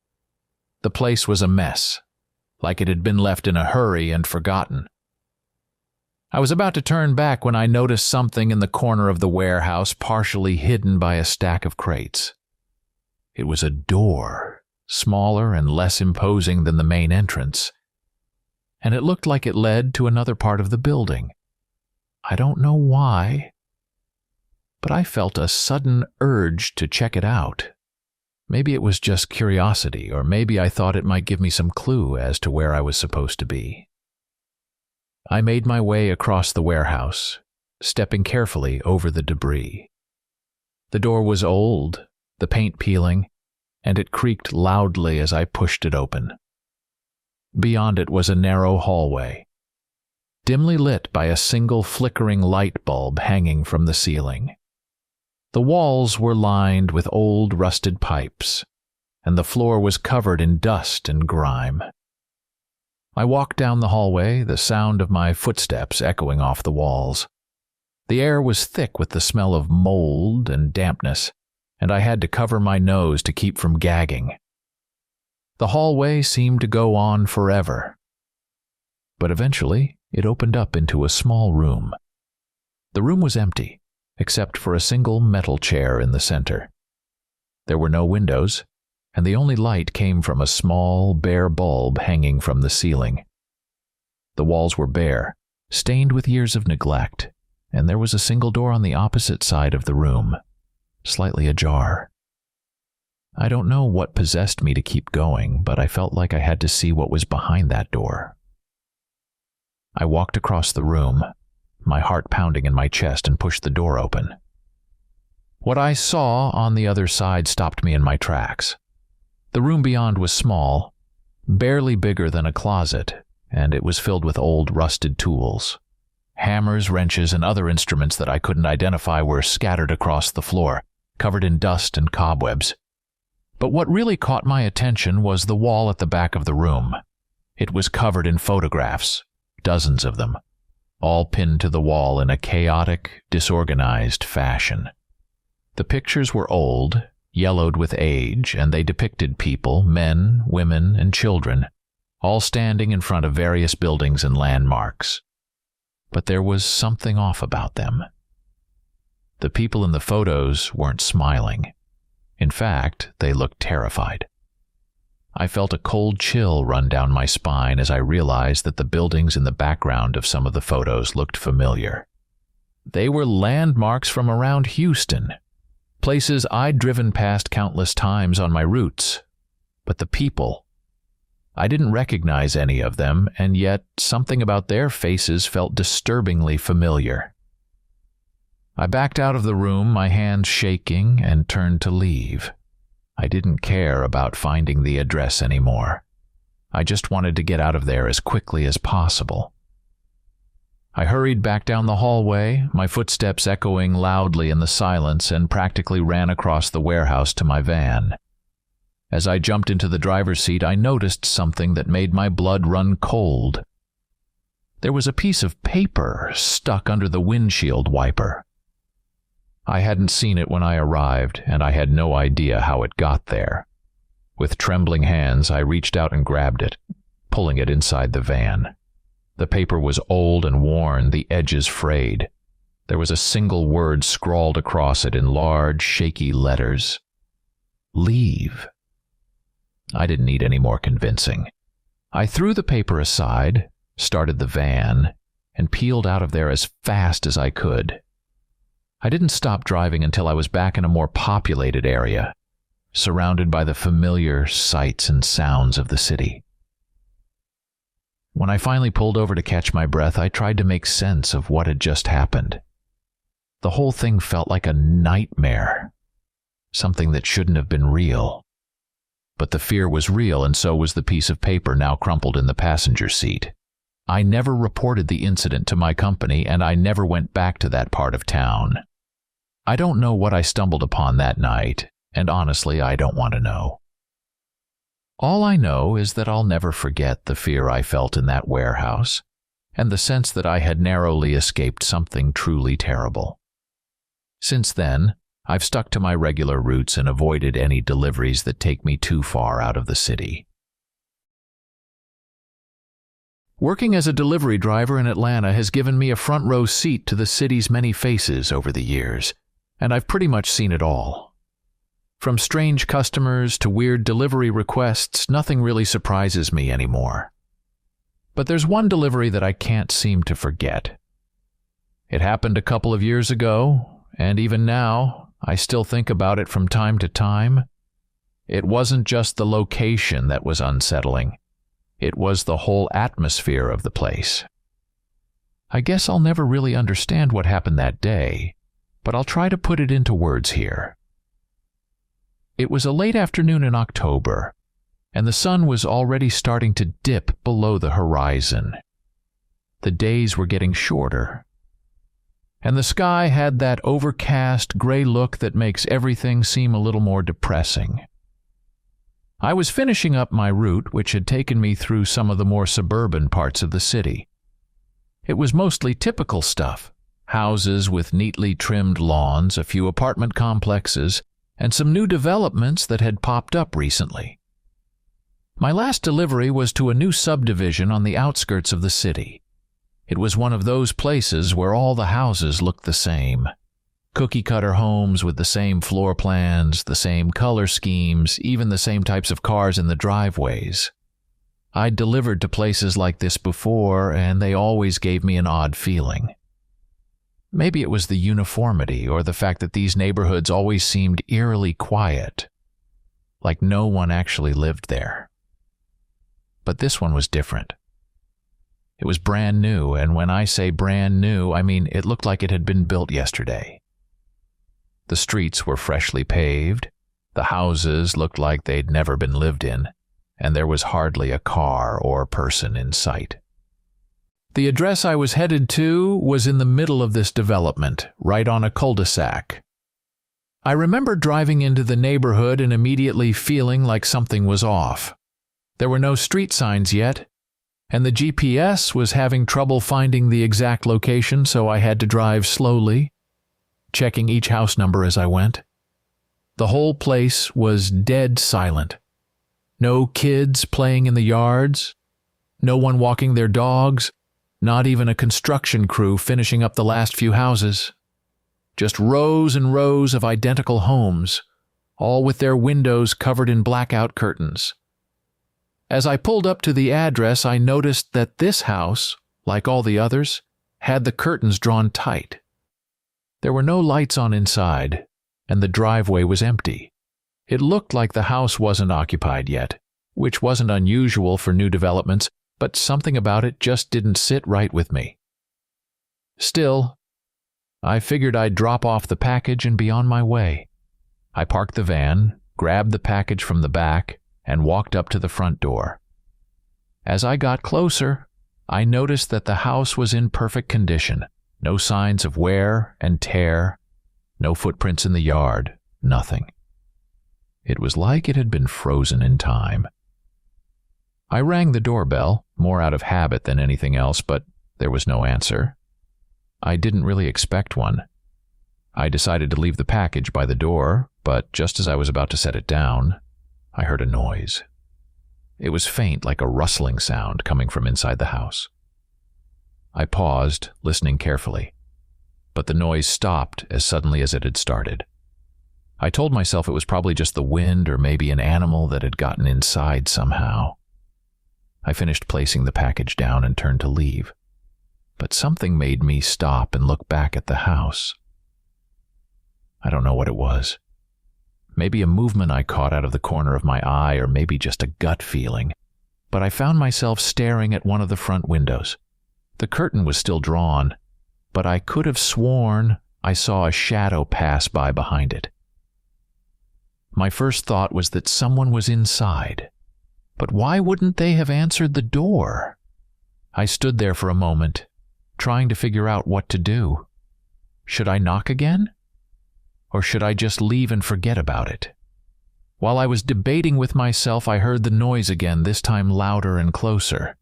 The place was a mess, like it had been left in a hurry and forgotten. I was about to turn back when I noticed something in the corner of the warehouse partially hidden by a stack of crates. It was a door, smaller and less imposing than the main entrance, and it looked like it led to another part of the building. I don't know why, but I felt a sudden urge to check it out. Maybe it was just curiosity, or maybe I thought it might give me some clue as to where I was supposed to be. I made my way across the warehouse, stepping carefully over the debris. The door was old, the paint peeling, and it creaked loudly as I pushed it open. Beyond it was a narrow hallway, dimly lit by a single flickering light bulb hanging from the ceiling. The walls were lined with old rusted pipes, and the floor was covered in dust and grime. I walked down the hallway, the sound of my footsteps echoing off the walls. The air was thick with the smell of mold and dampness, and I had to cover my nose to keep from gagging. The hallway seemed to go on forever, but eventually it opened up into a small room. The room was empty, except for a single metal chair in the center. There were no windows, and the only light came from a small, bare bulb hanging from the ceiling. The walls were bare, stained with years of neglect, and there was a single door on the opposite side of the room, slightly ajar. I don't know what possessed me to keep going, but I felt like I had to see what was behind that door. I walked across the room, my heart pounding in my chest, and pushed the door open. What I saw on the other side stopped me in my tracks. The room beyond was small, barely bigger than a closet, and it was filled with old, rusted tools. Hammers, wrenches, and other instruments that I couldn't identify were scattered across the floor, covered in dust and cobwebs. But what really caught my attention was the wall at the back of the room. It was covered in photographs, dozens of them, all pinned to the wall in a chaotic, disorganized fashion. The pictures were old, yellowed with age, and they depicted people, men, women, and children, all standing in front of various buildings and landmarks. But there was something off about them. The people in the photos weren't smiling. In fact, they looked terrified. I felt a cold chill run down my spine as I realized that the buildings in the background of some of the photos looked familiar. They were landmarks from around Houston, places I'd driven past countless times on my routes. But the people, I didn't recognize any of them, and yet something about their faces felt disturbingly familiar. I backed out of the room, my hands shaking, and turned to leave. I didn't care about finding the address anymore. I just wanted to get out of there as quickly as possible. I hurried back down the hallway, my footsteps echoing loudly in the silence, and practically ran across the warehouse to my van. As I jumped into the driver's seat, I noticed something that made my blood run cold. There was a piece of paper stuck under the windshield wiper. I hadn't seen it when I arrived, and I had no idea how it got there. With trembling hands, I reached out and grabbed it, pulling it inside the van. The paper was old and worn, the edges frayed. There was a single word scrawled across it in large, shaky letters. Leave. I didn't need any more convincing. I threw the paper aside, started the van, and peeled out of there as fast as I could. I didn't stop driving until I was back in a more populated area, surrounded by the familiar sights and sounds of the city. When I finally pulled over to catch my breath, I tried to make sense of what had just happened. The whole thing felt like a nightmare, something that shouldn't have been real. But the fear was real, and so was the piece of paper now crumpled in the passenger seat. I never reported the incident to my company, and I never went back to that part of town. I don't know what I stumbled upon that night, and honestly, I don't want to know. All I know is that I'll never forget the fear I felt in that warehouse, and the sense that I had narrowly escaped something truly terrible. Since then, I've stuck to my regular routes and avoided any deliveries that take me too far out of the city. Working as a delivery driver in Atlanta has given me a front row seat to the city's many faces over the years, and I've pretty much seen it all. From strange customers to weird delivery requests, nothing really surprises me anymore. But there's one delivery that I can't seem to forget. It happened a couple of years ago, and even now, I still think about it from time to time. It wasn't just the location that was unsettling. It was the whole atmosphere of the place. I guess I'll never really understand what happened that day, but I'll try to put it into words here. It was a late afternoon in October, and the sun was already starting to dip below the horizon. The days were getting shorter, and the sky had that overcast, gray look that makes everything seem a little more depressing. I was finishing up my route, which had taken me through some of the more suburban parts of the city. It was mostly typical stuff: houses with neatly trimmed lawns, a few apartment complexes, and some new developments that had popped up recently. My last delivery was to a new subdivision on the outskirts of the city. It was one of those places where all the houses looked the same. Cookie-cutter homes with the same floor plans, the same color schemes, even the same types of cars in the driveways. I'd delivered to places like this before, and they always gave me an odd feeling. Maybe it was the uniformity or the fact that these neighborhoods always seemed eerily quiet, like no one actually lived there. But this one was different. It was brand new, and when I say brand new, I mean it looked like it had been built yesterday. The streets were freshly paved, the houses looked like they'd never been lived in, and there was hardly a car or person in sight. The address I was headed to was in the middle of this development, right on a cul-de-sac. I remember driving into the neighborhood and immediately feeling like something was off. There were no street signs yet, and the GPS was having trouble finding the exact location, so I had to drive slowly, checking each house number as I went. The whole place was dead silent. No kids playing in the yards, no one walking their dogs, not even a construction crew finishing up the last few houses. Just rows and rows of identical homes, all with their windows covered in blackout curtains. As I pulled up to the address, I noticed that this house, like all the others, had the curtains drawn tight. There were no lights on inside, and the driveway was empty. It looked like the house wasn't occupied yet, which wasn't unusual for new developments, but something about it just didn't sit right with me. Still, I figured I'd drop off the package and be on my way. I parked the van, grabbed the package from the back, and walked up to the front door. As I got closer, I noticed that the house was in perfect condition. No signs of wear and tear, no footprints in the yard, nothing. It was like it had been frozen in time. I rang the doorbell, more out of habit than anything else, but there was no answer. I didn't really expect one. I decided to leave the package by the door, but just as I was about to set it down, I heard a noise. It was faint, like a rustling sound coming from inside the house. I paused, listening carefully, but the noise stopped as suddenly as it had started. I told myself it was probably just the wind or maybe an animal that had gotten inside somehow. I finished placing the package down and turned to leave, but something made me stop and look back at the house. I don't know what it was. Maybe a movement I caught out of the corner of my eye, or maybe just a gut feeling, but I found myself staring at one of the front windows. The curtain was still drawn, but I could have sworn I saw a shadow pass by behind it. My first thought was that someone was inside, but why wouldn't they have answered the door? I stood there for a moment, trying to figure out what to do. Should I knock again? Or should I just leave and forget about it? While I was debating with myself, I heard the noise again, this time louder and closer.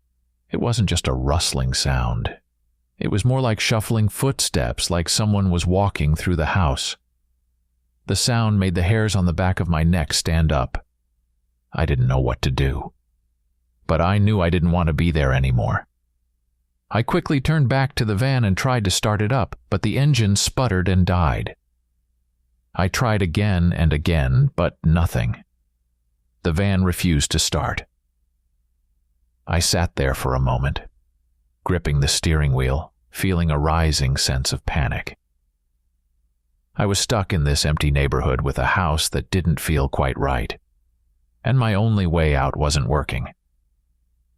It wasn't just a rustling sound. It was more like shuffling footsteps, like someone was walking through the house. The sound made the hairs on the back of my neck stand up. I didn't know what to do, but I knew I didn't want to be there anymore. I quickly turned back to the van and tried to start it up, but the engine sputtered and died. I tried again and again, but nothing. The van refused to start. I sat there for a moment, gripping the steering wheel, feeling a rising sense of panic. I was stuck in this empty neighborhood with a house that didn't feel quite right, and my only way out wasn't working.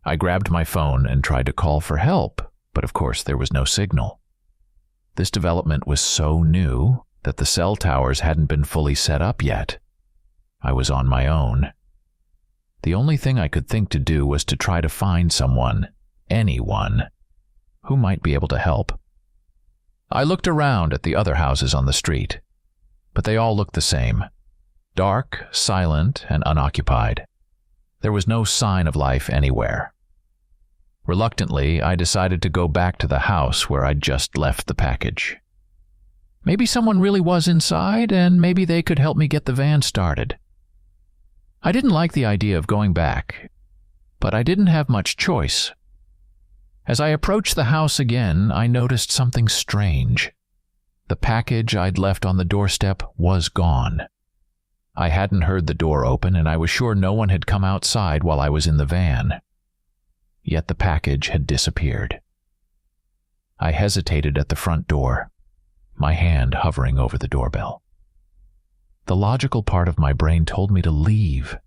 I grabbed my phone and tried to call for help, but of course there was no signal. This development was so new that the cell towers hadn't been fully set up yet. I was on my own. The only thing I could think to do was to try to find someone, anyone, who might be able to help. I looked around at the other houses on the street, but they all looked the same. Dark, silent, and unoccupied. There was no sign of life anywhere. Reluctantly, I decided to go back to the house where I'd just left the package. Maybe someone really was inside, and maybe they could help me get the van started. I didn't like the idea of going back, but I didn't have much choice. As I approached the house again, I noticed something strange. The package I'd left on the doorstep was gone. I hadn't heard the door open, and I was sure no one had come outside while I was in the van. Yet the package had disappeared. I hesitated at the front door, my hand hovering over the doorbell. The logical part of my brain told me to leave,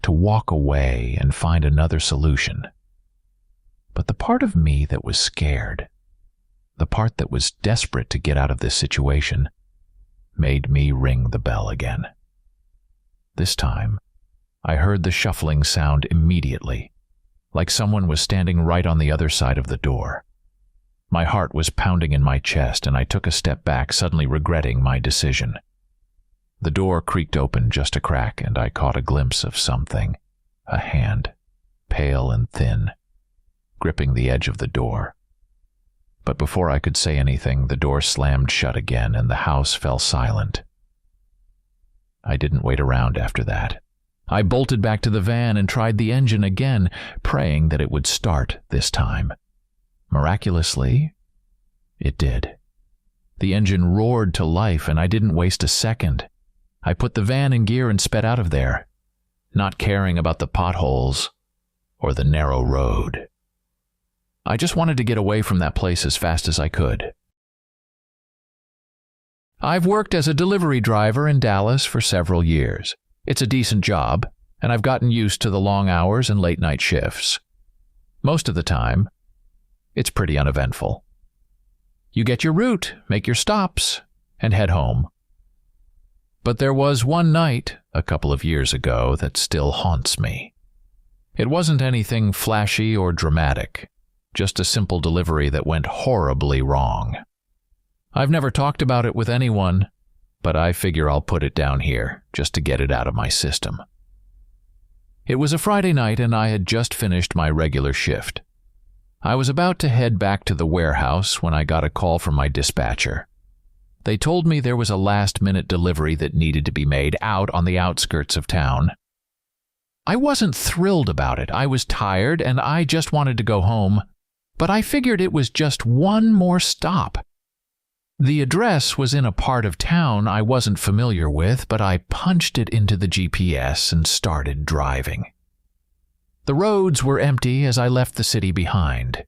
to walk away and find another solution. But the part of me that was scared, the part that was desperate to get out of this situation, made me ring the bell again. This time, I heard the shuffling sound immediately, like someone was standing right on the other side of the door. My heart was pounding in my chest, and I took a step back, suddenly regretting my decision. The door creaked open just a crack, and I caught a glimpse of something, a hand, pale and thin, gripping the edge of the door. But before I could say anything, the door slammed shut again, and the house fell silent. I didn't wait around after that. I bolted back to the van and tried the engine again, praying that it would start this time. Miraculously, it did. The engine roared to life, and I didn't waste a second. I put the van in gear and sped out of there, not caring about the potholes or the narrow road. I just wanted to get away from that place as fast as I could. I've worked as a delivery driver in Dallas for several years. It's a decent job, and I've gotten used to the long hours and late-night shifts. Most of the time, it's pretty uneventful. You get your route, make your stops, and head home. But there was one night, a couple of years ago, that still haunts me. It wasn't anything flashy or dramatic, just a simple delivery that went horribly wrong. I've never talked about it with anyone, but I figure I'll put it down here, just to get it out of my system. It was a Friday night, and I had just finished my regular shift. I was about to head back to the warehouse when I got a call from my dispatcher. They told me there was a last-minute delivery that needed to be made out on the outskirts of town. I wasn't thrilled about it. I was tired, and I just wanted to go home, but I figured it was just one more stop. The address was in a part of town I wasn't familiar with, but I punched it into the GPS and started driving. The roads were empty as I left the city behind.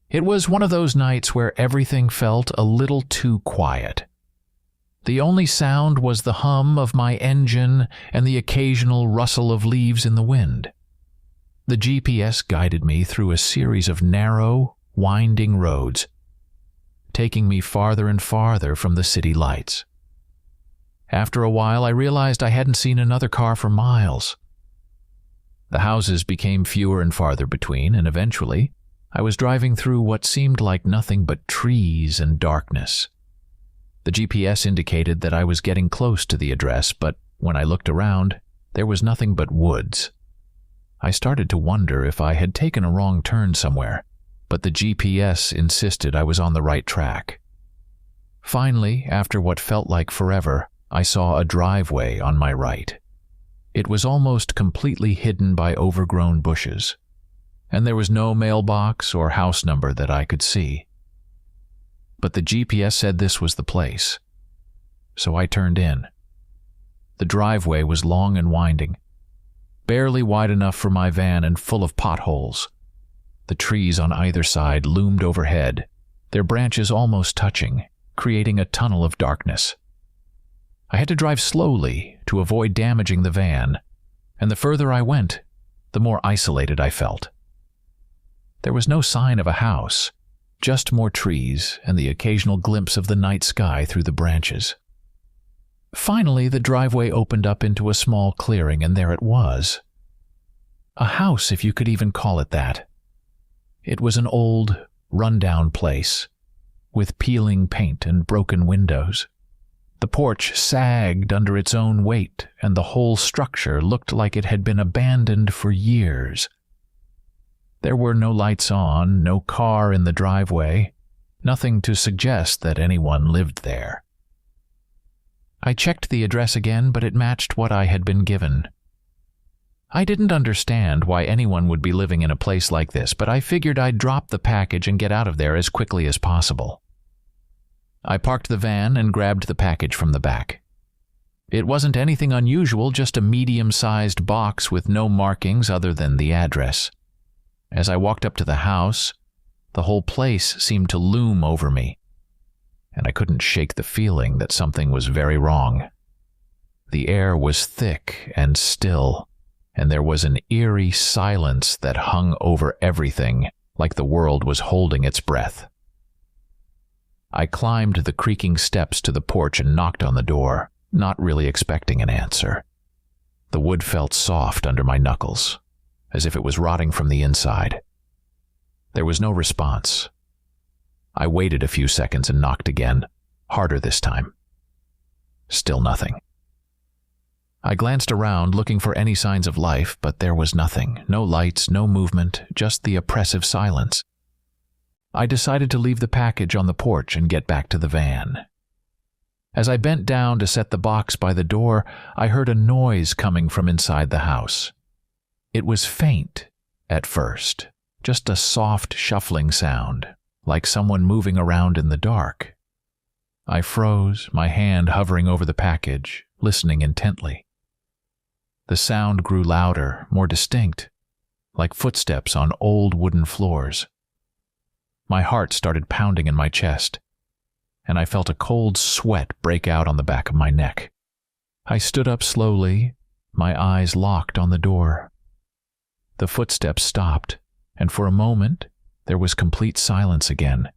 It was one of those nights where everything felt a little too quiet. The only sound was the hum of my engine and the occasional rustle of leaves in the wind. The GPS guided me through a series of narrow, winding roads, taking me farther and farther from the city lights. After a while, I realized I hadn't seen another car for miles. The houses became fewer and farther between, and eventually, I was driving through what seemed like nothing but trees and darkness. The GPS indicated that I was getting close to the address, but when I looked around, there was nothing but woods. I started to wonder if I had taken a wrong turn somewhere, but the GPS insisted I was on the right track. Finally, after what felt like forever, I saw a driveway on my right. It was almost completely hidden by overgrown bushes, and there was no mailbox or house number that I could see. But the GPS said this was the place, so I turned in. The driveway was long and winding, barely wide enough for my van and full of potholes. The trees on either side loomed overhead, their branches almost touching, creating a tunnel of darkness. I had to drive slowly to avoid damaging the van, and the further I went, the more isolated I felt. There was no sign of a house, just more trees and the occasional glimpse of the night sky through the branches. Finally, the driveway opened up into a small clearing, and there it was. A house, if you could even call it that. It was an old, run-down place, with peeling paint and broken windows. The porch sagged under its own weight, and the whole structure looked like it had been abandoned for years. There were no lights on, no car in the driveway, nothing to suggest that anyone lived there. I checked the address again, but it matched what I had been given. I didn't understand why anyone would be living in a place like this, but I figured I'd drop the package and get out of there as quickly as possible. I parked the van and grabbed the package from the back. It wasn't anything unusual, just a medium-sized box with no markings other than the address. As I walked up to the house, the whole place seemed to loom over me, and I couldn't shake the feeling that something was very wrong. The air was thick and still, and there was an eerie silence that hung over everything, like the world was holding its breath. I climbed the creaking steps to the porch and knocked on the door, not really expecting an answer. The wood felt soft under my knuckles, as if it was rotting from the inside. There was no response. I waited a few seconds and knocked again, harder this time. Still nothing. I glanced around looking for any signs of life, but there was nothing. No lights, no movement, just the oppressive silence. I decided to leave the package on the porch and get back to the van. As I bent down to set the box by the door, I heard a noise coming from inside the house. It was faint at first, just a soft shuffling sound, like someone moving around in the dark. I froze, my hand hovering over the package, listening intently. The sound grew louder, more distinct, like footsteps on old wooden floors. My heart started pounding in my chest, and I felt a cold sweat break out on the back of my neck. I stood up slowly, my eyes locked on the door. The footsteps stopped, and for a moment, there was complete silence again.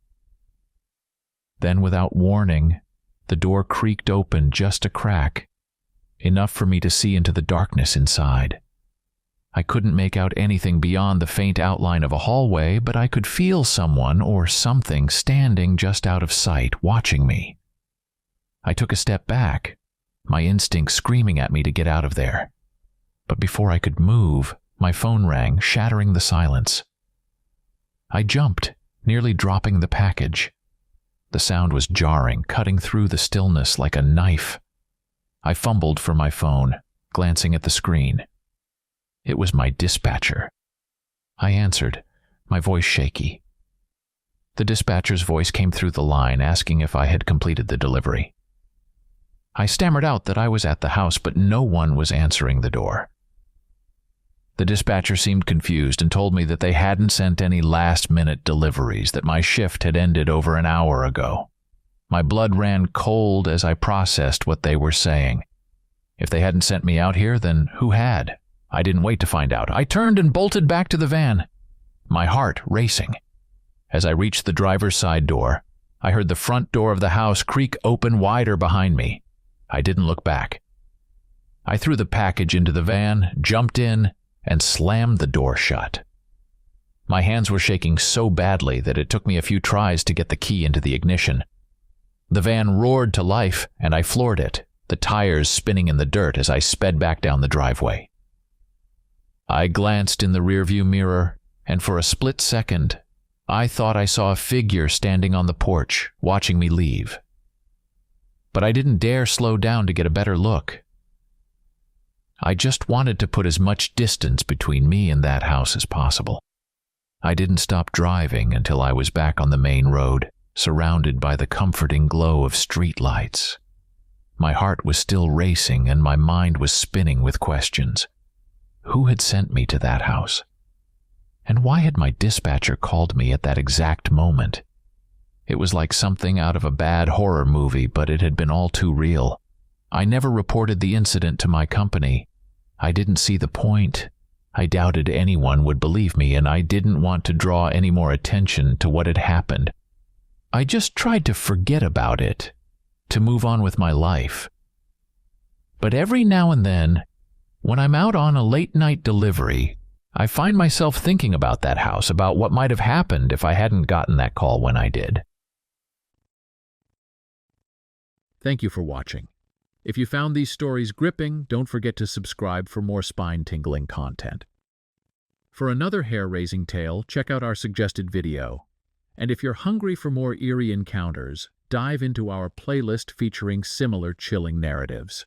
Then, without warning, the door creaked open just a crack, enough for me to see into the darkness inside. I couldn't make out anything beyond the faint outline of a hallway, but I could feel someone or something standing just out of sight, watching me. I took a step back, my instinct screaming at me to get out of there. But before I could move, my phone rang, shattering the silence. I jumped, nearly dropping the package. The sound was jarring, cutting through the stillness like a knife. I fumbled for my phone, glancing at the screen. It was my dispatcher. I answered, my voice shaky. The dispatcher's voice came through the line, asking if I had completed the delivery. I stammered out that I was at the house, but no one was answering the door. The dispatcher seemed confused and told me that they hadn't sent any last-minute deliveries, that my shift had ended over an hour ago. My blood ran cold as I processed what they were saying. If they hadn't sent me out here, then who had? I didn't wait to find out. I turned and bolted back to the van, my heart racing. As I reached the driver's side door, I heard the front door of the house creak open wider behind me. I didn't look back. I threw the package into the van, jumped in, and slammed the door shut. My hands were shaking so badly that it took me a few tries to get the key into the ignition. The van roared to life, and I floored it, the tires spinning in the dirt as I sped back down the driveway. I glanced in the rearview mirror, and for a split second, I thought I saw a figure standing on the porch, watching me leave. But I didn't dare slow down to get a better look. I just wanted to put as much distance between me and that house as possible. I didn't stop driving until I was back on the main road, surrounded by the comforting glow of street lights. My heart was still racing and my mind was spinning with questions. Who had sent me to that house? And why had my dispatcher called me at that exact moment? It was like something out of a bad horror movie, but it had been all too real. I never reported the incident to my company. I didn't see the point. I doubted anyone would believe me, and I didn't want to draw any more attention to what had happened. I just tried to forget about it, to move on with my life. But every now and then, when I'm out on a late-night delivery, I find myself thinking about that house, about what might have happened if I hadn't gotten that call when I did. Thank you for watching. If you found these stories gripping, don't forget to subscribe for more spine-tingling content. For another hair-raising tale, check out our suggested video. And if you're hungry for more eerie encounters, dive into our playlist featuring similar chilling narratives.